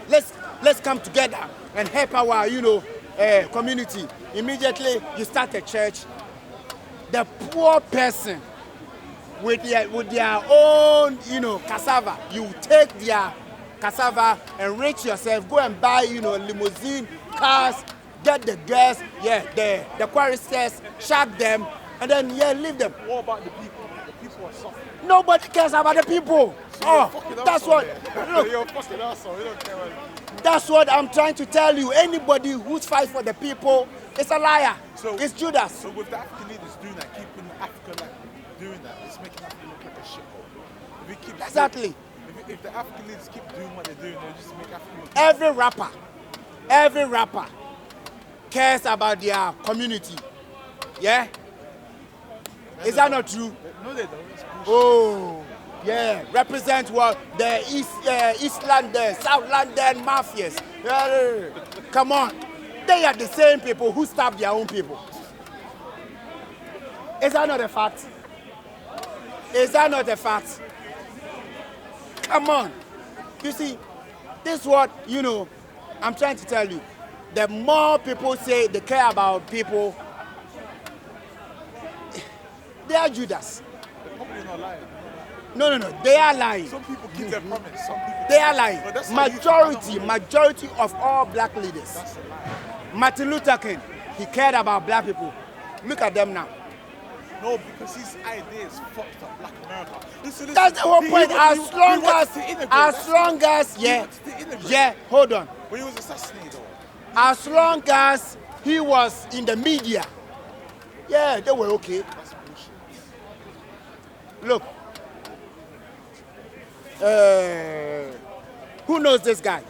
let's come together and help our, community. Immediately, you start a church. The poor person with their own, cassava, you take their cassava, enrich yourself, go and buy, limousine, cars, get the girls, the choristers, shag them, and then, leave them. What about the people? The people are suffering. Nobody cares about the people. So you're a fucking That's asshole what, then. look, You're a fucking asshole. You don't care about the people. that's what I'm trying to tell you. Anybody who fights for the people is a liar. It's Judas. So with the African leaders doing that, keeping Africa doing that, it's making Africa look like a shithole. If we keep Exactly. If the African leaders keep doing what they're doing, they'll just make Africa look Every rapper cares about their community. Yeah? Is that not true? No, they don't. It's bullshit. Oh, yeah. Represent what? The East London, South London mafias. Yeah. Come on. They are the same people who stab their own people. Is that not a fact? Is that not a fact? Come on. You see, this is what, I'm trying to tell you. The more people say they care about people, they are Judas. They're probably not lying. No, they are lying. Some people keep their promise. Some people They are lying. But that's how you think. I don't Majority of all black leaders. That's a lie. Martin Luther King, he cared about black people. Look at them now. No, because his ideas fucked up Black America. Listen, That's the whole point. As long as, hold on. When he was assassinated, though. As long as he was in the media, they were okay. That's bullshit. Look, who knows this guy?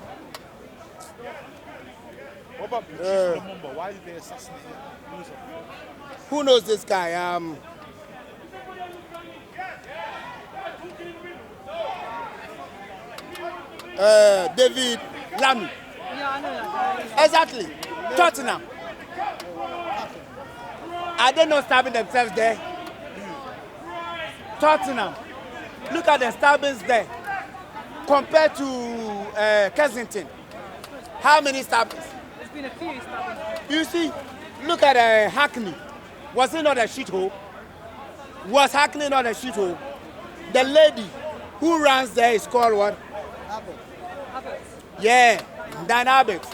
What about Patrice Lumumba? Why did they assassinate him? Who was it? Who knows this guy? David Lamy. Yeah, I know that guy. Exactly. Tottenham. Are they not stabbing themselves there? Tottenham. Look at the stabbings there. Compared to Kensington. How many stabbings? There's been a few stabbings. You see, look at Hackney. Was it not a shithole? Was Hackney not a shithole? The lady who runs there is called what? Abbott. Yeah, Dan Abbott.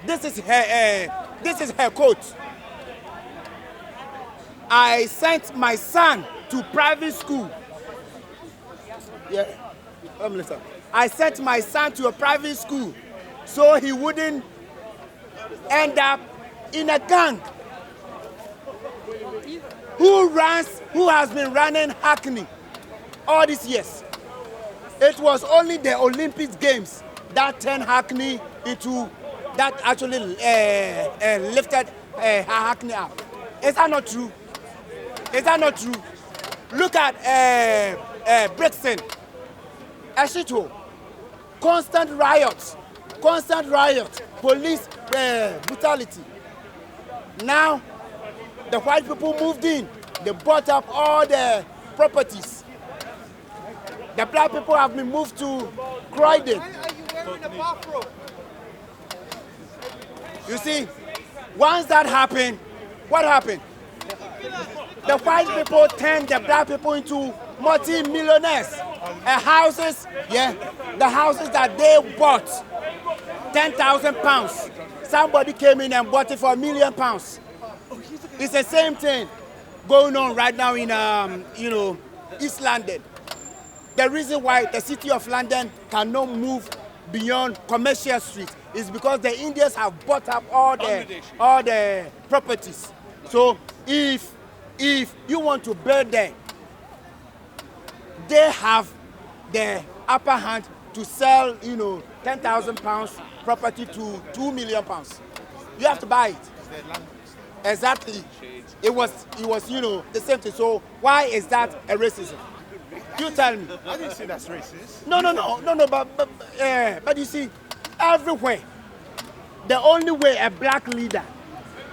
This is her quote. I sent my son to private school. Yeah, listen. I sent my son to a private school so he wouldn't end up in a gang. Who has been running Hackney all these years? It was only the Olympic Games that turned Hackney into, that actually lifted Hackney up. Is that not true? Is that not true? Look at Brixton, Ashito, constant riots, police brutality. Now, the white people moved in, they bought up all the properties. The black people have been moved to Croydon. Why are you wearing a bathrobe? You see, once that happened, what happened? The white people turned the black people into multi-millionaires. The houses that they bought, £10,000. Somebody came in and bought it for £1 million. It's the same thing going on right now in, East London. The reason why the city of London cannot move beyond Commercial Street is because the Indians have bought up all the properties. So if you want to build there, they have the upper hand to sell, £10,000 property to £2 million. You have to buy it. Exactly. It was, the same thing. So why is that a racism? You tell me. I didn't say that's racist. No, but you see, everywhere, the only way a black leader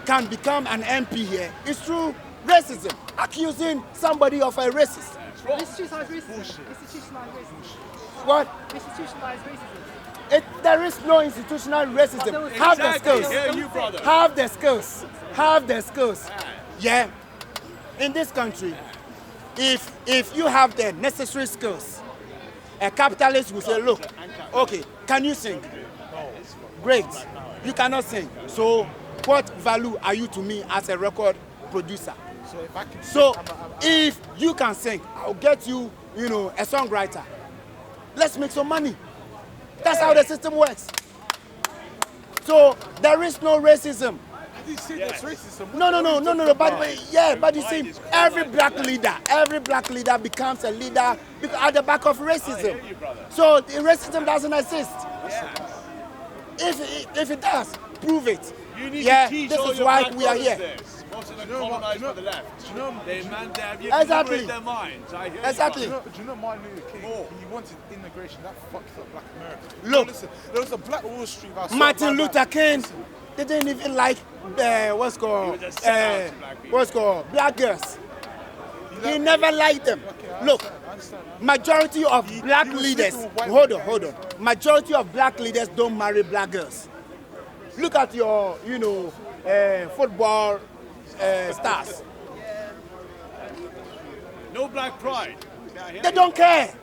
can become an MP here is through racism, accusing somebody of a racist. Institutionalized racism. Institutionalized racism. What? Institutionalized racism. There is no institutional racism. Have the skills. Yeah, you brother. Have the skills. Have the skills. Yeah. In this country, if you have the necessary skills, a capitalist will say, look, okay, can you sing? Great. You cannot sing. So what value are you to me as a record producer? So if you can sing, I'll get you, a songwriter. Let's make some money. That's how the system works. So there is no racism. I didn't say that's racism. No. But you see, every black leader becomes a leader at the back of racism. So the racism doesn't exist. If it does, prove it. You need Yeah, to teach this all is your why black we are brothers here. this. Most of them colonized by the left. They man, they have Exactly. liberate their minds. I hear Exactly. You, Do you know Martin Luther King? He wanted integration. That fucked up black America. Look. Listen, there was a Black Wall Street. Martin Luther King, they didn't even like was a sellout to black people. black girls. He never liked them. Look, majority of black he was leaders, sleeping with hold white on. Majority of black leaders don't marry black girls. Look at your, football stars. No black pride. They don't care.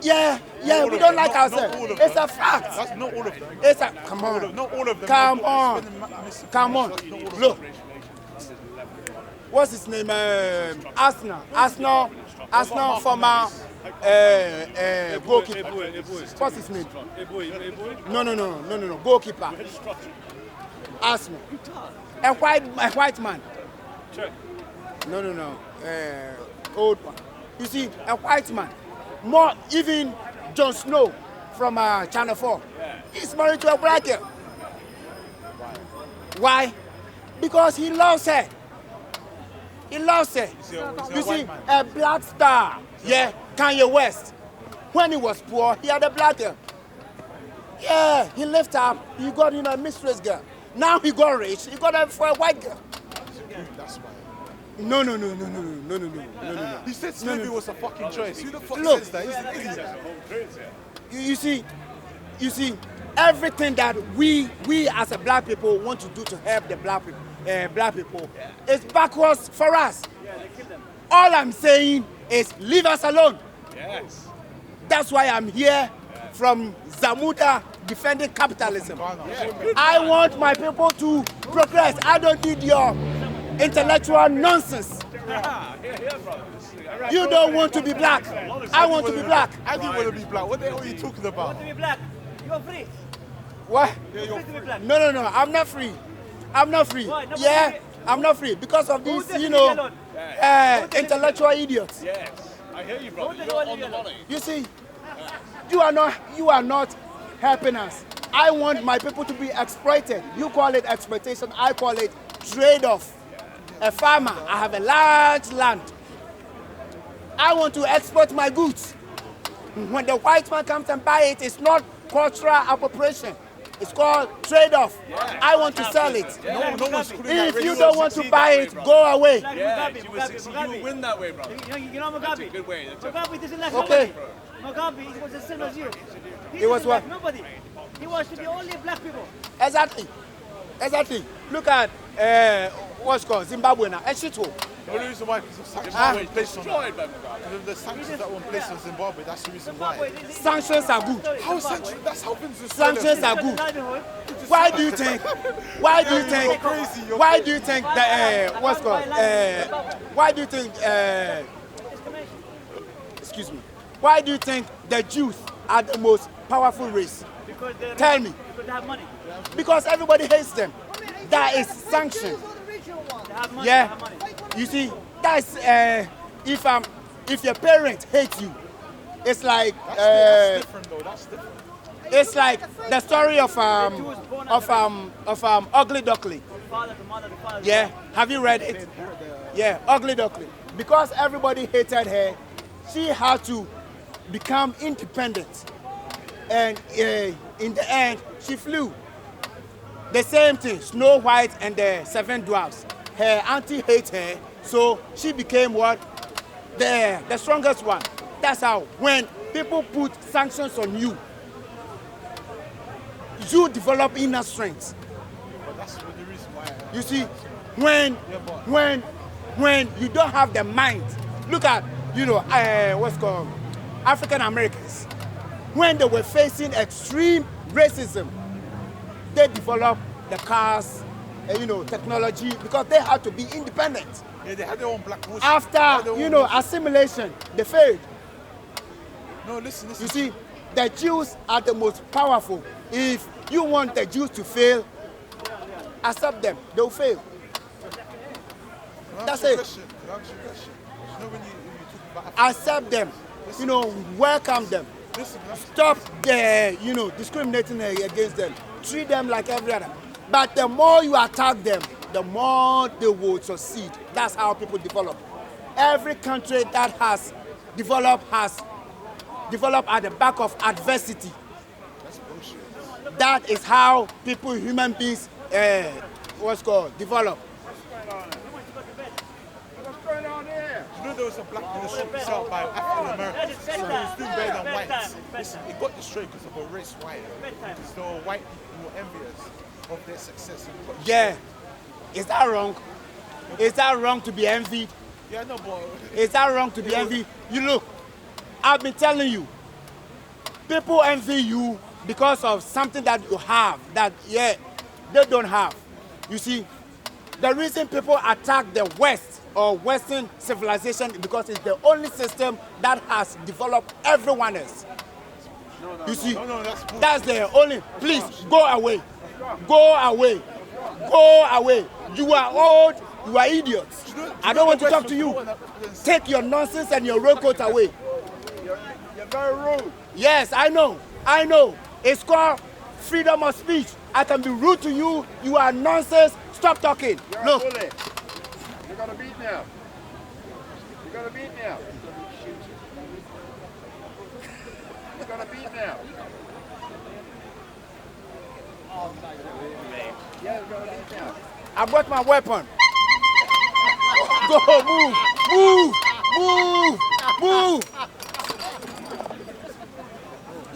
Yeah, we don't like Not all ourselves. of It's them. a fact. That's not all of them. It's a, come on. Not all of them. Come They're on. spending misinformation. Come on. That's not all of them. Look. What's his name? Arsenal former goalkeeper. What's his name? No. Goalkeeper. Arsenal. A white man. No. Old one. You see, a white man. More even Jon Snow from Channel 4. He's married to a black girl. Why? Because he loves her. He loves her. You see, a black star, Kanye West, when he was poor, he had a black girl. Yeah, he left up, he got a mistress girl. Now he got rich, he got her for a white girl. That's why. No. He said slavery was a fucking choice. Who the fuck Look. says that? He's an idiot. You see, everything that we as a black people want to do to help the black people is backwards for us. All I'm saying is leave us alone. Yes. That's why I'm here from Zamuda defending capitalism. I want my people to progress. I don't need your intellectual nonsense. You don't want to be black. I want to be black. I didn't want to be black. What the hell are you talking about? To be black, you're free. What? You're free to be black. No. I'm not free. I'm not free. Why? No, Yeah, but- I'm not free because of Who's these, the alone? intellectual idiots. Yes. I hear you, brother. Who's the You're one on the you money. You see, you are not helping us. I want my people to be exploited. You call it exploitation, I call it trade-off. A farmer, I have a large land. I want to export my goods. When the white man comes and buy it, it's not cultural appropriation. It's called trade-off. I want to sell it. No one's calling that If you racist. don't want to buy it, go away. Yeah, you will win that way, bro. You know Mugabe? That's a good way. Mugabe doesn't like Okay. nobody. Mugabe, he was the same as you. He was doesn't what? like nobody. He wants to be only black people. Exactly. Exactly. Look at what's called Zimbabwe now. And shit. The only reason why, because of sanctions Ah. that were in place on Destroyed that. by Mugabe. Because of the sanctions that were in place on Zimbabwe, that's the reason Zimbabwe, why. Sanctions are good. How is sanctions? That's how things are Sanctions are good. Why do you think? Why do you think? Why do you think that what's called? Why do you think? Excuse me. Why do you think the Jews are the most powerful race? Because they Tell me. Because they have money. Because everybody hates them. That is sanction. They have money. Yeah. They have money. You see, that's if your parent hates you, it's like That's different though, that's different. it's like the story of Ugly Duckling. Father to mother to father. Yeah, have you read it? Yeah, Ugly Duckling. Because everybody hated her, she had to become independent, and in the end, she flew. The same thing, Snow White and the Seven Dwarfs. Her auntie hates her, so she became what? The strongest one. That's how, when people put sanctions on you, you develop inner strength. But that's the reason why. You see, when you don't have the mind, look at, what's called African Americans. When they were facing extreme racism, they developed the cars, technology, because they had to be independent. Yeah, they had their own black Wall Street. After, They had their own Wall Street. assimilation, they failed. No, listen. You see, the Jews are the most powerful. If you want the Jews to fail, accept them. They'll fail. Can I That's ask you a it. question? Can I ask you a question? You know when you talk about Africa, Accept them. Welcome them. listen, can I ask you- Stop, discriminating against them. Treat them like every other. But the more you attack them, the more they will succeed. That's how people develop. Every country that has developed at the back of adversity. That's bullshit. That is how people, human beings, develop. You know there was a black ministry set up by African Americans. So he was doing better than whites. Listen, it got destroyed because of a race white. Because there were white people who were envious of their success. And it got Yeah. Is that wrong? Is that wrong to be envied? destroyed. Yeah, no, but Is that wrong to be envied? You look, I've been telling you, people envy you because of something that you have that, they don't have. You see, the reason people attack the West or Western civilization is because it's the only system that has developed everyone else. You see, no, that's bullshit. that's the only. Please go away. Go away. Go away. You are old. You are idiots. I don't want to talk to you. Take your nonsense and your road coat away. You're very rude. Yes, I know. I know. It's called freedom of speech. I can be rude to you. You are nonsense. Stop talking. You're Look. a bully. You're gonna beat now. You're gonna beat now. You're gonna beat now. Yeah, you're gonna beat now. I brought my weapon. Go, move, move, move, move.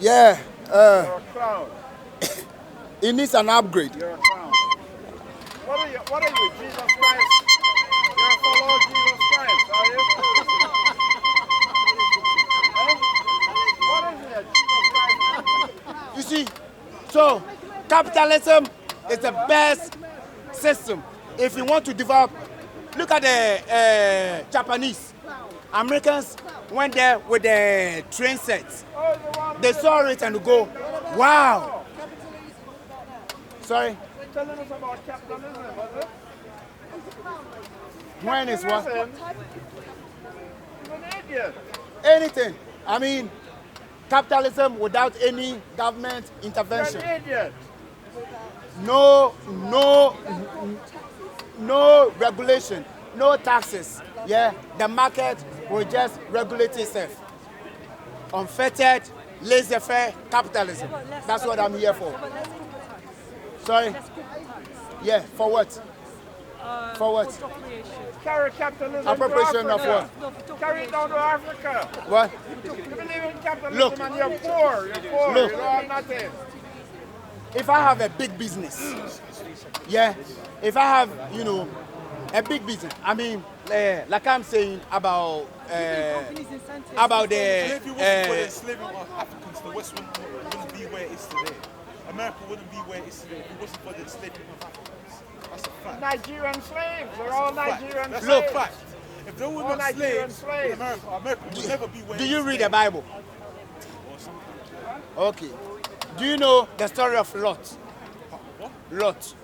Yeah, You're a clown. it needs an upgrade. You're a clown. What are you, Jesus Christ? You're a follower of Jesus Christ, are you? Huh? What is it, Jesus Christ? You see, so capitalism is the best system. If you want to develop, look at the Japanese. Americans went there with the train sets. They saw it and go, wow. Sorry, Telling us about capitalism, was it? when is what? Listen, you're an idiot. Anything. I mean, capitalism without any government You're intervention. an idiot. No regulation. no taxes, yeah, the market will just regulate itself. Unfettered, laissez-faire capitalism. That's what I'm here for. But let's corporate tax. Sorry? Let's corporate tax. Yeah, for what? For what? For job creation. Carry capitalism Appropriation to of Africa. what? No, for job Carry it down to Africa. What? You believe in capitalism Look. and you're poor. You're poor. Look. You don't have nothing. If I have a big business, yeah, if I have, you know, a big business, I mean, like I'm saying about companies incentives. about If it wasn't for the the enslavement of Africans, the West wouldn't be where it is today. America wouldn't be where it is today if it wasn't for the enslavement of Africans. That's a fact. Nigerian slaves. They're all Nigerian That's slaves. a fact. If there were All not Nigerian slaves slaves. in America, America would never be where do it you is read today. the Bible? Or something. Okay. Do you know the story of Lot? What? Lot.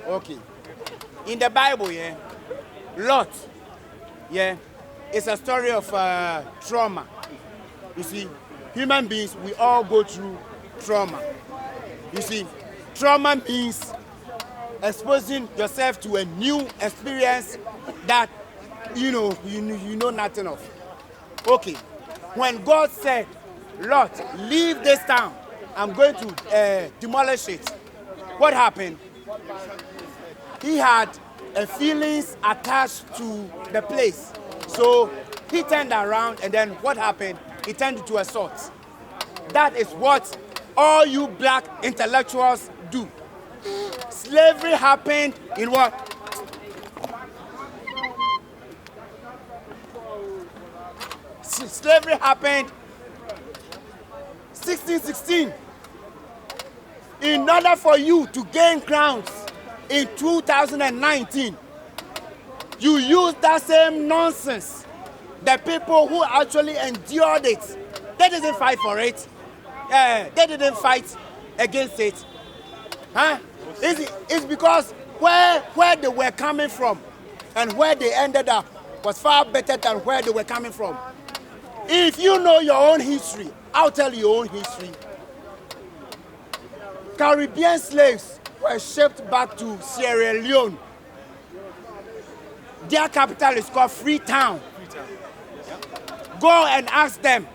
Okay. In the Bible, yeah, Lot, yeah, it's a story of trauma. You see, human beings, we all go through trauma. You see, trauma means exposing yourself to a new experience that you know nothing of. Okay. When God said, Lot, leave this town, I'm going to demolish it. What happened? He had feelings attached to the place. So he turned around and then what happened? He turned into a sword. That is what all you black intellectuals do. Slavery happened in what? Slavery happened 1616. In order for you to gain grounds in 2019, you use that same nonsense. The people who actually endured it, they didn't fight for it. They didn't fight against it. Huh? It's because where they were coming from and where they ended up was far better than where they were coming from. If you know your own history, I'll tell you your own history. Caribbean slaves were shipped back to Sierra Leone. Their capital is called Freetown. Go and ask them,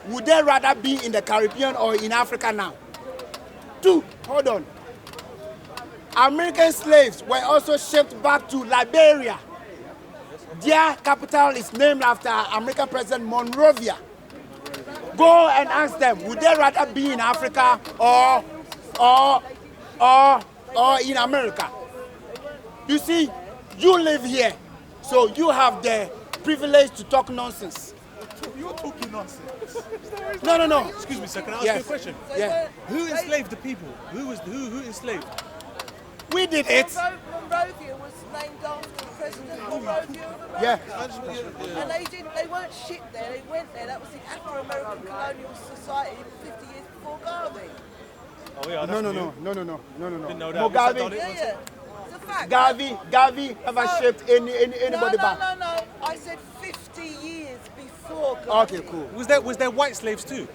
would they rather be in the Caribbean or in Africa now? Hold on. American slaves were also shipped back to Liberia. Their capital is named after American President Monrovia. Go and ask them, would they rather be in Africa or in America? You see, you live here, so you have the privilege to talk nonsense. You're talking nonsense. No. Excuse me, sir. Can I ask Yes. you a question? Yeah. Who enslaved the people? Who enslaved? We did it. Monrovia was named after President Monrovia of America. Yeah. And they weren't shipped there, they went there. That was the Afro-American Colonial Society 50 years before Garvey. Oh yeah, No. Didn't know that. Mugabe, Yeah. It's a fact. Garvey never shipped anybody back. No. I said 50 years before Garvey. Okay, cool. Was there white slaves too?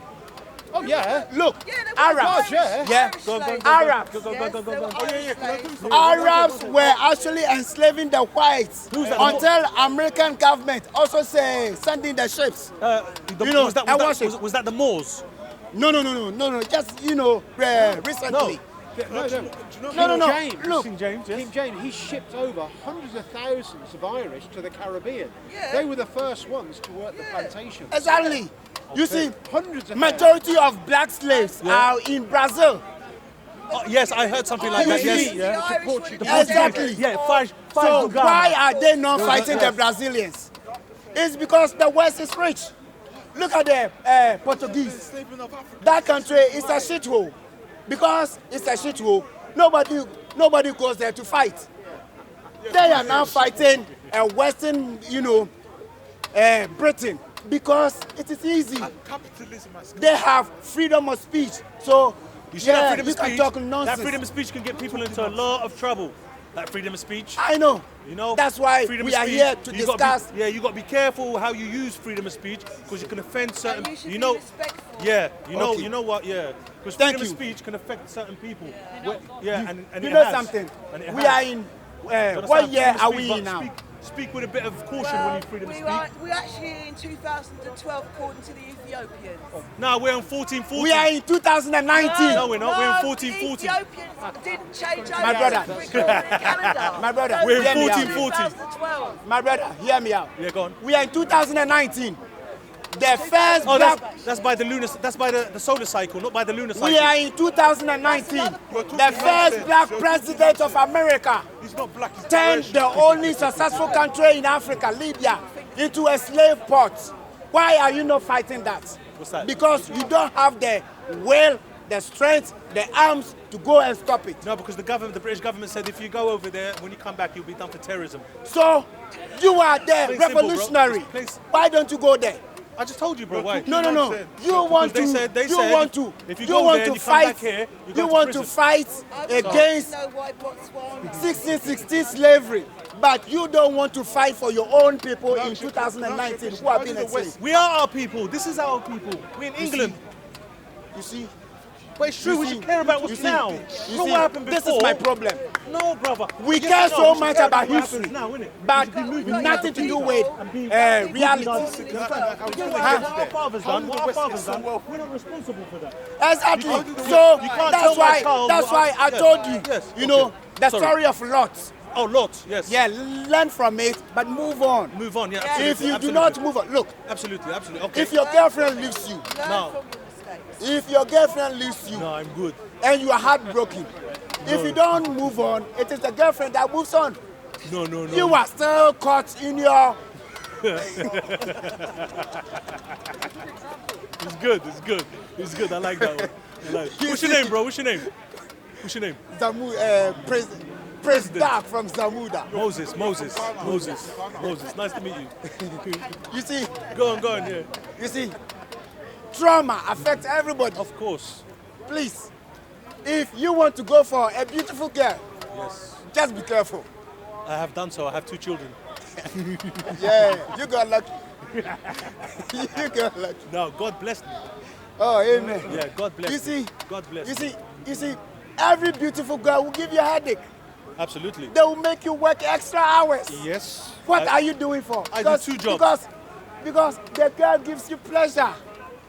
Oh yeah. Look, Yeah, they were Arabs. Irish Yeah. slaves. Arabs. Yes, they were Irish slaves. Arabs were actually enslaving the whites until American government also say sending the ships. You know, Was that the Moors? No. Just recently. No. James. Look, King James, yes. King James, he shipped over hundreds of thousands of Irish to the Caribbean. Yeah. They were the first ones to work the plantations. exactly. You see, Hundreds of majority of black slaves are in Brazil. Oh, yes, I heard something like that. Yes. The Irish were Exactly. Yeah, five So Ghana. why are they not fighting the Brazilians? It's because the West is rich. Look at the Portuguese. Enslavement of Africa. That country is a shithole. Because it's a shithole, nobody goes there to fight. They are now fighting Western, Britain because it is easy. Capitalism has They have freedom of speech. So You should have freedom you of can speech. talk That nonsense. freedom of speech can get people into a lot of trouble. That freedom of speech. I know. You know, That's why freedom we of are speech, here to you gotta discuss. you got to be careful how you use freedom of speech because you can offend certain. And you should You be know, respectful. yeah, Okay. you know what, yeah, because Thank freedom of you. speech can affect certain people. And You it know has. something? And it We has. are in what year are we in now? Speak with a bit of caution when you freedom of speech. We're actually in 2012 according to the Ethiopians. No, we're on 1440. We are in 2019. No, we're not. We're in The 1440. Ethiopians didn't change over My brother. to Canada. My brother, We're in hear me out. 1440. 2012. My brother, hear me out. Yeah, go on. We are in 2019. The first Oh, black. that's by the lunar. That's by the solar cycle, not by the lunar cycle. We are in 2019. The first black president of America He's not black. He's turned the only successful country in Africa, Libya, into a slave port. Why are you not fighting that? What's that? Because you don't have the will, the strength, the arms to go and stop it. No, because the British government said if you go over there, when you come back, you'll be done for terrorism. So you are there, Plain simple, bro. revolutionary. It's plain- Why don't you go there? I just told you, bro. Why? No. You want they to. said- they you said want to. if you you go want there to and you come fight. back here, you go you to want to prison. fight I would against like to know why Botswana. 1616 slavery, but you don't want to fight for your own people in 2019 who have been enslaved. We are our people. This is our people. We're in England. You see, But it's true. You We see- should care about you what's see- now. you Not see, what happened before. this is my problem. No, brother. We Yes, care I know, so we should much care about what happens history, now, innit? but We should be moving nothing to do people with and be reality. What our fathers done, what our fathers done, we're not responsible for that. Exactly. You can't So tell that's my why child that's what why I yes, told you. yes, You okay. know the Sorry. story of Lot. Oh, Lot, yes. Yeah, learn from it, but move on. Move on, yeah, absolutely. If you do absolutely. not move on, look. Absolutely, absolutely. Okay. If your girlfriend leaves you, Learn No. from your mistakes. if your girlfriend leaves you, No, I'm good. and you are heartbroken, if you don't move on, it is the girlfriend that moves on. No. You are still caught in your. It's good, it's good. It's good, I like that one. I like it. What's your name, bro? What's your name? What's your name? President Dark from Zamuda. Moses. Nice to meet you. You see, Go on, yeah. you see, trauma affects everybody. Of course. Please, if you want to go for a beautiful girl, Yes. just be careful. I have done so. I have 2 children. Yeah, you got lucky. You got lucky. No, God bless me. Oh, amen. Yeah, God bless You me. see, God bless you me. see, every beautiful girl will give you a headache. Absolutely. They will make you work extra hours. Yes. What are you doing for? I do 2 jobs. Because the girl gives you pleasure.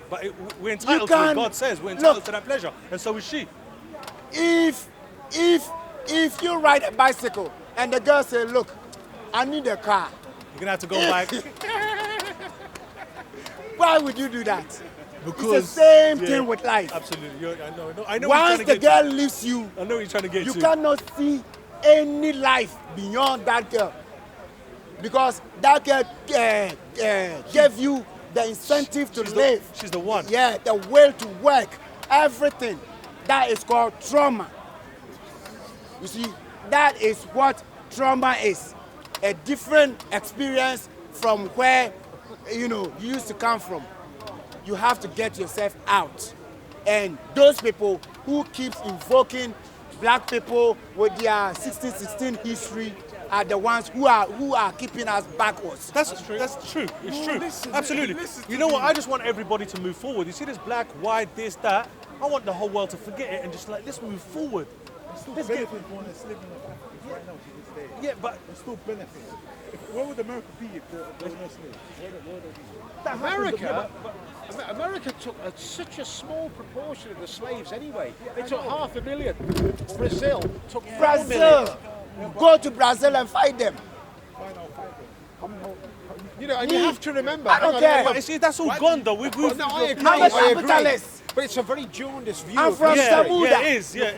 But we're entitled to can- it. God says we're entitled Look. to that pleasure. And so is she. If you ride a bicycle and the girl say, look, I need a car, You're going to have to go back. why would you do that? Because It's the same yeah, thing with life. Absolutely. I know Once what the you're trying girl leaves you, to get to. I know what you're trying to get you to. cannot see any life beyond that girl. Because that girl gave you the incentive to live. She's the one. Yeah, the will to work, everything. That is called trauma. You see, that is what trauma is. A different experience from where you used to come from. You have to get yourself out. And those people who keeps invoking black people with their 1616 history are the ones who are keeping us backwards. That's true. It's true. Absolutely. You know what? I just want everybody to move forward. You see this black, white, this, that. I want the whole world to forget it and just like, let's move forward. Let's get... from enslavement of Africans right now to this day. Yeah, but They still benefit. Where would America be if there were no slaves? Where would they be? America took such a small proportion of the slaves anyway. They took 500,000. Brazil took 4 million. Brazil, go to Brazil and fight them. You know, and you have to remember. I don't hang on, care. hang on. But see, that's all gone though. We've No, I agree. I'm a I agree. capitalist. But it's a very jaundiced view I'm of from history. Zamuda. Yeah, it is. Yeah,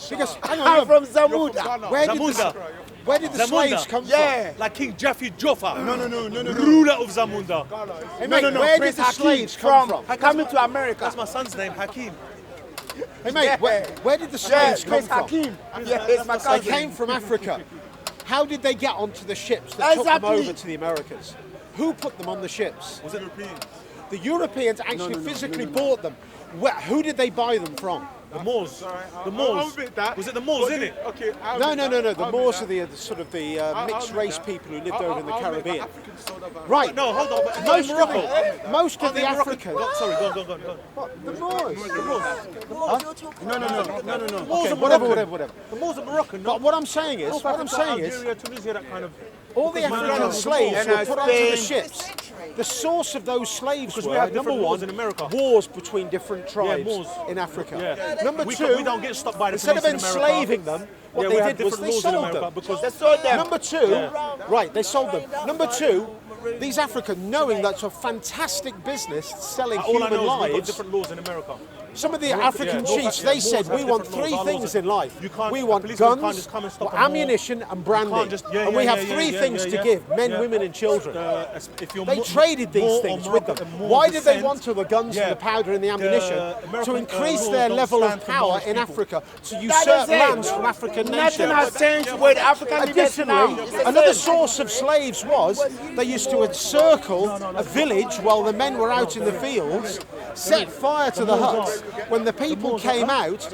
Because hang on, I'm from You're Zamuda. Ghana. where did the Zamunda. slaves come Yeah. like King Jaffe Joffa. No. Ruler of Zamunda. from? Hey, mate, No. where did Prince the Hakeem slaves come from? coming to America. That's my son's name, Hakeem. Hey, mate, Yeah. where did the Yeah, slaves come Prince from? Hakeem. Yeah, it's my They cousin. came from Africa. How did they get onto the ships that took them Exactly. over to the Americas? Who put them on the ships? Was it European? The Europeans actually physically bought them. Who did they buy them from? The Moors. The I'll Moors. admit that. Was it the Moors, But innit? Okay. No. The Moors are the sort of the mixed race people who lived over in the Caribbean. Right. No, hold on. But Most in of Morocco. most Are of they the Moroccan? African. Sorry, go on. What? The Moors. The more you're talking No. Moors Okay, are whatever. Moroccan. The Moors are Moroccan. But what I'm saying is, Algeria, Tunisia, that kind of. all the African slaves were put onto the ships. The source of those slaves Because we were, have number different one, laws in America. wars between different tribes Moors. in Africa. Yeah. Number We two, don't get stopped by the instead of police in America. enslaving them, what Yeah, they we have did was different they laws in sold America them. because They sold them. Number two, right, they sold them. Number two, these Africans, knowing that's a fantastic business selling all I human know is we've got lives, different laws in America. some of the African yeah, chiefs, yeah, they said, Moors we have want different three laws. Our laws things are- in life. You can't- We a want policeman can't guns, just come and stop a Moor. ammunition and branding. just- And we have three things to give, men, women and children. If you're They traded these things with them. Why did they want the guns and the powder and the ammunition? To increase their level of power in Africa, to usurp lands from African Nothing nations. has changed with African leaders now. Additionally, another source of slaves was they used to encircle a village while the men were out in the fields, set fire to the huts. When the people came out,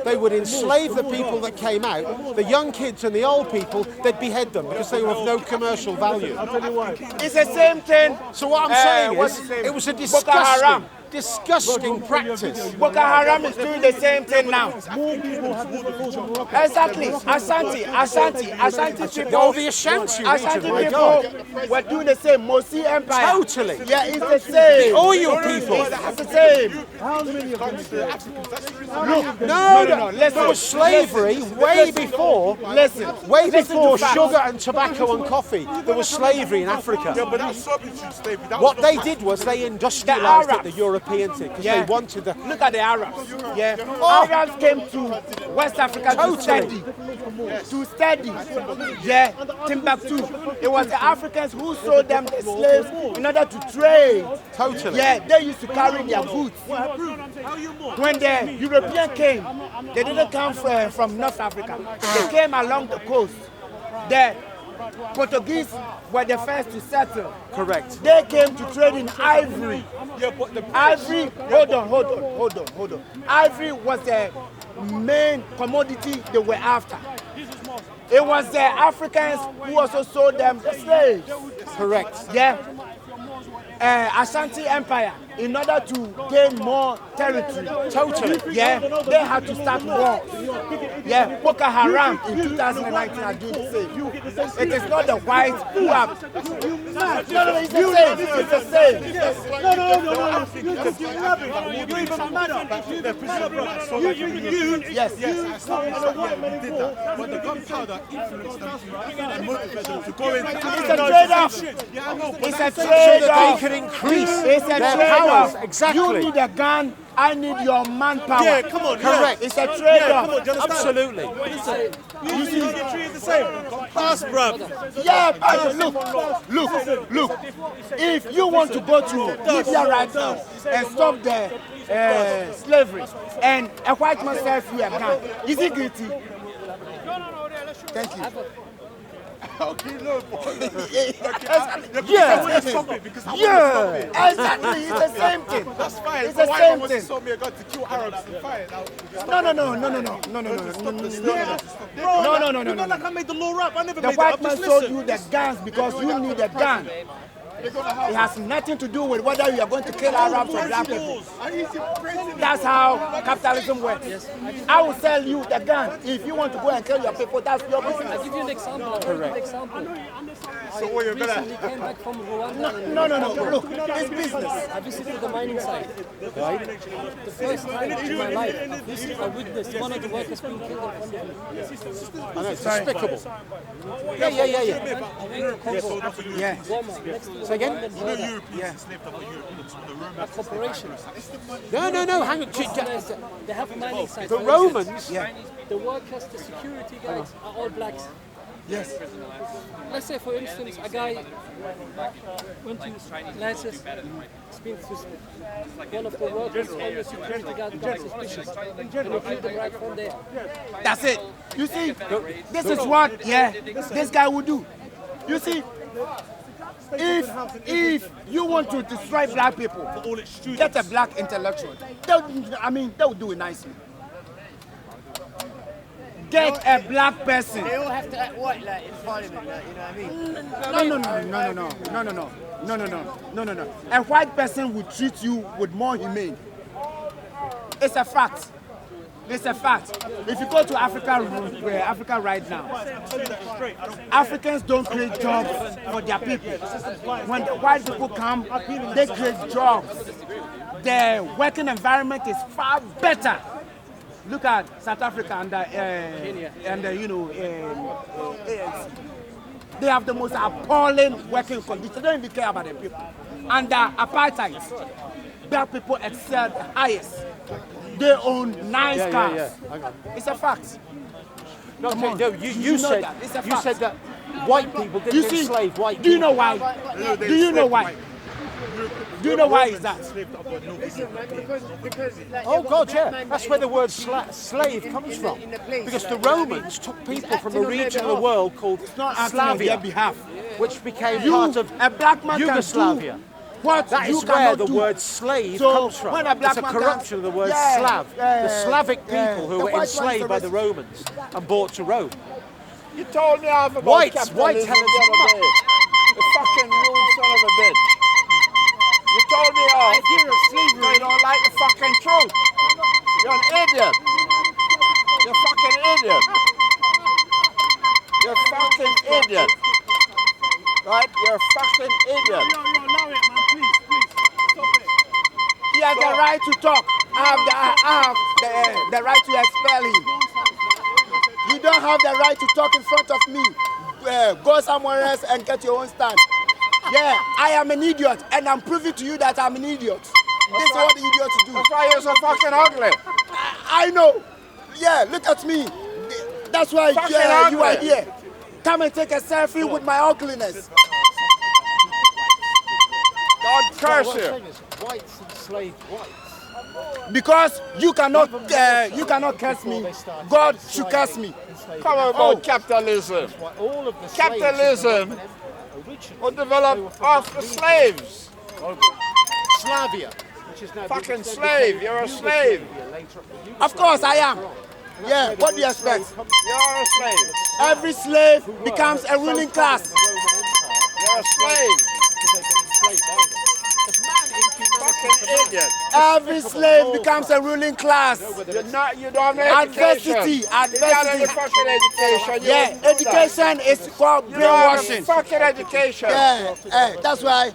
they would enslave the people that came out. The young kids and the old people, they'd behead them because they were of no commercial value. It's the same thing. So what I'm saying what's is, his name? it was a Boko Haram. disgusting practice. Boko Haram is doing the same thing now. Exactly. Ashanti people. Oh, the Ashanti Ashanti region, my God. people were doing the same. Mosi Empire. Totally. Yeah, it's the same. Oyo people. It's the same. No. There was slavery way before. Way before sugar and tobacco and coffee. There was slavery in Africa. But that's servitude slavery. What they did was they industrialized it, Arabs. the Europeans did, because Yeah. they wanted the. Look at the Arabs. Yeah. Arabs came to West Africa Totally. to study. Yeah. Timbuktu. It was the Africans who sold them the slaves in order to trade. Totally. Yeah, they used to carry their goods. When the European came, they didn't come from North Africa. They came along the coast. The Portuguese were the first to settle. Correct. They came to trade in ivory. Ivory, hold on. Ivory was the main commodity they were after. It was the Africans who also sold them the slaves. Correct. Yeah. Ashanti Empire, in order to gain more territory. Totally. Yeah. They had to start wars. Yeah. Boko Haram in 2019 are doing the same. It is not the whites who have. No, it's the same. It's the same. You're even madder. Yes. But the gunpowder influenced them and motivated them to go into It's a trade-off. It's a So that they trade-off. could increase It's a their trade-off. powers. Exactly. You need a gun. I need your manpower. Yeah, come on. Correct. It's a trade-off. Do you understand? Absolutely. You see, the tree is the same. Pass, bruv. Yeah, but look. If you want to go to Libya right now and stop the slavery, and a white man sells you a gun, is he guilty? Thank you. Okay, no. Yeah, Stop it because I yeah, exactly. It's the same thing. That's fine. It's the Why same would you thing. sold me a gun to kill Arabs? Fine. No. You're not like I made the law up. I never The made white it up. man Just sold listen. you the guns because you need a gun. It has nothing to do with whether you are going to kill Arabs or black people. That's how capitalism works. I will sell you the gun. If you want to go and kill your people, that's your business. I'll give you an example. Correct. So what you're gonna? Recently came back from Rwanda. No. Look, it's business. I visited the mining site. Right? The first time in my life, I witnessed one of the workers being killed in front of me. I know, it's despicable. Yeah. Yeah. Goma, next to the Say again? Rwandan border. Europeans enslaved other Europeans. The Romans. A corporation. No, hang on. They have a mining site. The for Romans, instance. The workers, the security guys are all blacks. Yes. Let's say, for instance, a guy went to Lances, speaks to one of the workers on the security guard got suspicious, and he killed him right from there. That's it. You see, this is what, this guy will do. You see, if you want to destroy black people, get a black intellectual. They'll do it nicely. get a black person. They all have to act white like in parliament, like, you know what I mean? No. A white person will treat you with more humane. It's a fact. It's a fact. If you go to Africa right now, Africans don't create jobs for their people. When the white people come, they create jobs. The working environment is far better. Look at South Africa and they have the most appalling working conditions. They don't even care about the people. Under apartheid, black people excel the highest. They own nice cars. It's a fact. You said that white people didn't enslave white people. Do you know why? Do you know why? Do you know why is that? Oh God, yeah. That's where the word slave comes from. Because the Romans took people from a region of the world called Slavia, which became part of Yugoslavia. That is where the word slave comes from. It's a corruption of the word Slav. The Slavic people who were enslaved by the Romans and brought to Rome. You told me half about Whites capitalism tell us the other day. The fucking rude son of a bitch. You told me half. You don't like the fucking truth. You're an idiot. You're a fucking idiot. You're a fucking idiot. Right? You're a fucking idiot. He has the right to talk. I have the right to expel him. You don't have the right to talk in front of me. Go somewhere else and get your own stand. Yeah, I am an idiot, and I'm proving to you that I'm an idiot. This is what idiots do. That's why you're so fucking ugly. I know. Yeah, look at me. That's why you are here. Come and take a selfie with my ugliness. God curse you. Whites enslaved whites. Because you cannot curse me. God should curse me. Come on about capitalism. Capitalism was developed off the slaves. Slavia, which is now fucking slave. You're a slave. Of course I am. Yeah, what do you expect? You're a slave. Every slave becomes a ruling class. You're a slave. Fucking idiot. Every slave becomes a ruling class. You don't have education. Adversity. You don't have fucking education. Yeah, education is called brainwashing. You fucking education. Yeah, that's why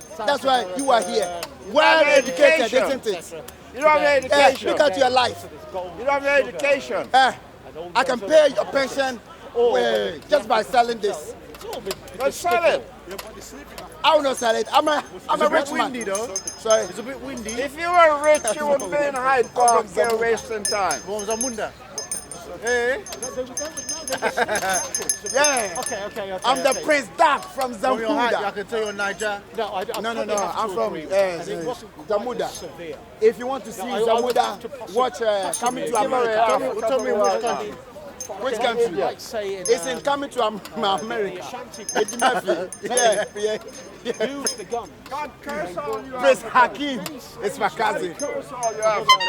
you are here. Well educated, isn't it? You don't have education. Look at your life. You don't have education. I can pay your pension just by selling this. Let's sell it. I will not sell it. I'm a rich man. Windy though. Sorry. It's a bit windy. If you were rich, you wouldn't be in Hyde Park here wasting time. Hey. Yeah. Okay. I'm the Prince Dark from Zamunda. I can tell you're Niger. No. I'm from Zamuda. If you want to see Zamuda, watch Coming to America. Tell me which country. Which country? It's in Coming to America. Eddie Murphy. Yeah. Use the gun. God curse all you Prince Hakim. It's my cousin. Curse all you Africa.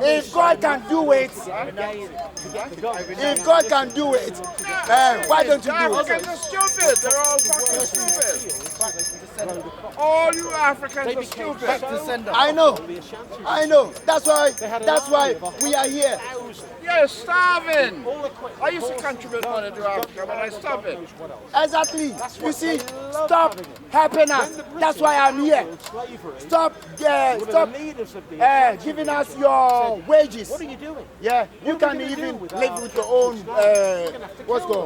If God can do it, why don't you do it? Africans are stupid. They're all fucking stupid. All you Africans are stupid. I know. That's why we are here. You're starving. I used to contribute money to Africa, but I stopped it. Exactly. You see, stop helping us. That's why I'm here. Stop giving us your wages. What are you doing? Yeah, you can even live with your own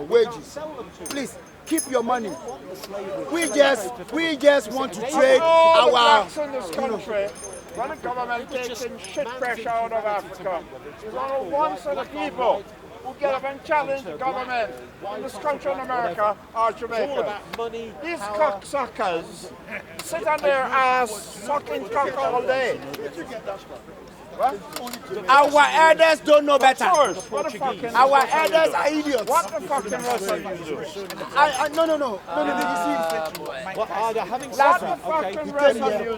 wages. Please keep your money. We just want to trade All the our. blacks in this country, when the government taking shit pressure out of Africa, there's only one set of people who get up and challenge the government in this country in America or Jamaica. These cocksuckers sit on their ass sucking cock all day. Our elders don't know better. What the fucking Our elders are idiots. What the fucking rest of you do? No. You see, Having What said the that, fucking rest of you do?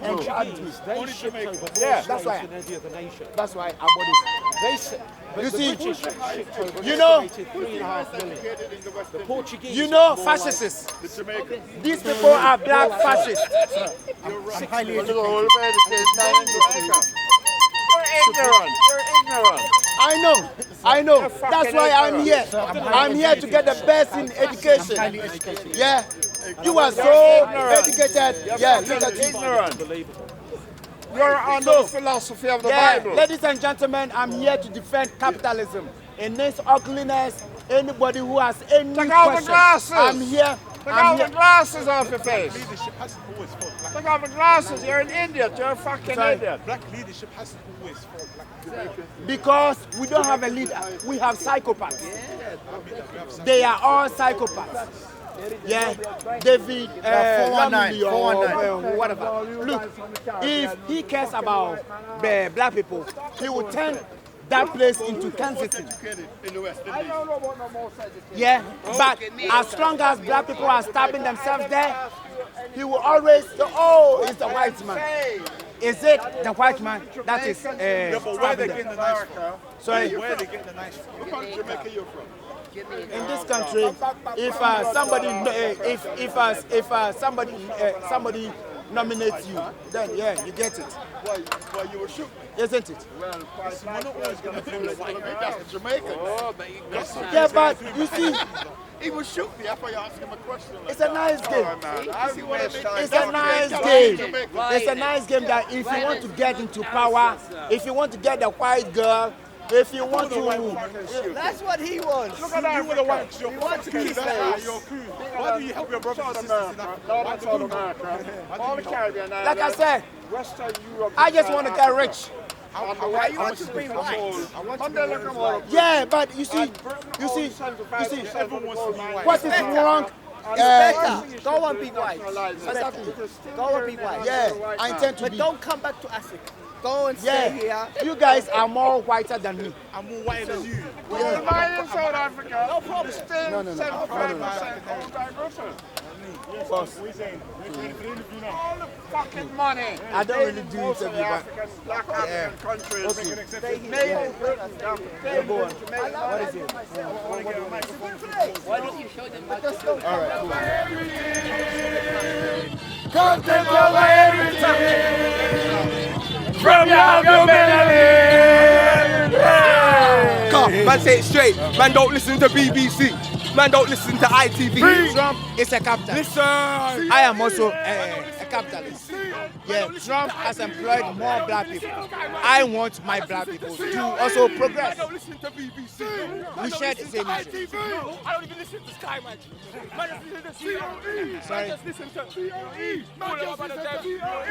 they shipped over Yeah, that's why. than any other nation. That's why I bought this. They said You see, British shipped over you know, estimated 3.5 million. The Portuguese. you know, more like- fascists. These people are black fascists. I'm highly Look at the educated. whole America. You're ignorant. You're ignorant. I know. You're That's why I'm here. I'm here to get the best in education. Highly educated. Yeah. You are so educated. Yeah, look at you. Ignorant. Unbelievable. You're under the philosophy of the Yeah, Bible. ladies and gentlemen, I'm here to defend capitalism. In this ugliness, anybody who has any Take off the question, glasses. I'm here. Take I'm off the here. glasses off your face. Leadership hasn't always fought black. Take off the glasses. You're an idiot. You're a fucking Sorry. idiot. Black leadership hasn't always fought black. Because we don't have a leader. We have psychopaths. They are all psychopaths. Yeah, David, 419, or whatever. Look, if he cares about the black people, he will turn that place into Kensington. Yeah, but as strong as black people are stabbing themselves there, he will always say, oh, it's the white man. Is it the white man that is But where stabbing they them? getting the nice from? Sorry. Where they getting the nice from? What part of Jamaica you from? In this country, if somebody nominates you, then yeah, you get it, Why you were shoot? isn't it? Well, we're not always going to blame the white man. That's the Jamaicans. Oh, but Yeah, but you see, he will shoot me after you ask him a question. Like it's a nice game. that. It's a nice game. It's a nice game that if you want to get into power, if you want to get the white girl, if you want to, That's what he wants. Look at that. You were the white. Your wants to kiss Your slaves. crew. Why do you help your brothers and sisters in Africa? No, that's South America. All the Caribbean like I islands, said, Western Europe. I just want to get rich. Why you want to be white? Yeah, but you see, Everyone wants to be white. what is wrong? Better. Go and be white. Exactly. Go and be white. Yeah, I intend to But be. don't come back to Africa. Go and stay here. Yeah, you guys are more whiter than me. I'm more white than you. We're in South Africa. No problem. Still No. 75% owned by Britain. Boss, All the fucking money. I don't really do Most of the interview, but African, black African countries. okay. Made in Britain. They're Go on. What is it? Why don't you show them what All right, cool. Come take over everything from your Come, man, say it straight. Man, don't listen to BBC. Man, don't listen to ITV. Trump is a capitalist. Listen. I am also a capitalist. Yeah, Trump has employed more black people. I want my black people to also progress. Don't listen to BBC. We share the same issue. I don't even listen to Sky, man. Man, just listen to COE. Sorry. Man, just listen to COE. Man, just listen to COE.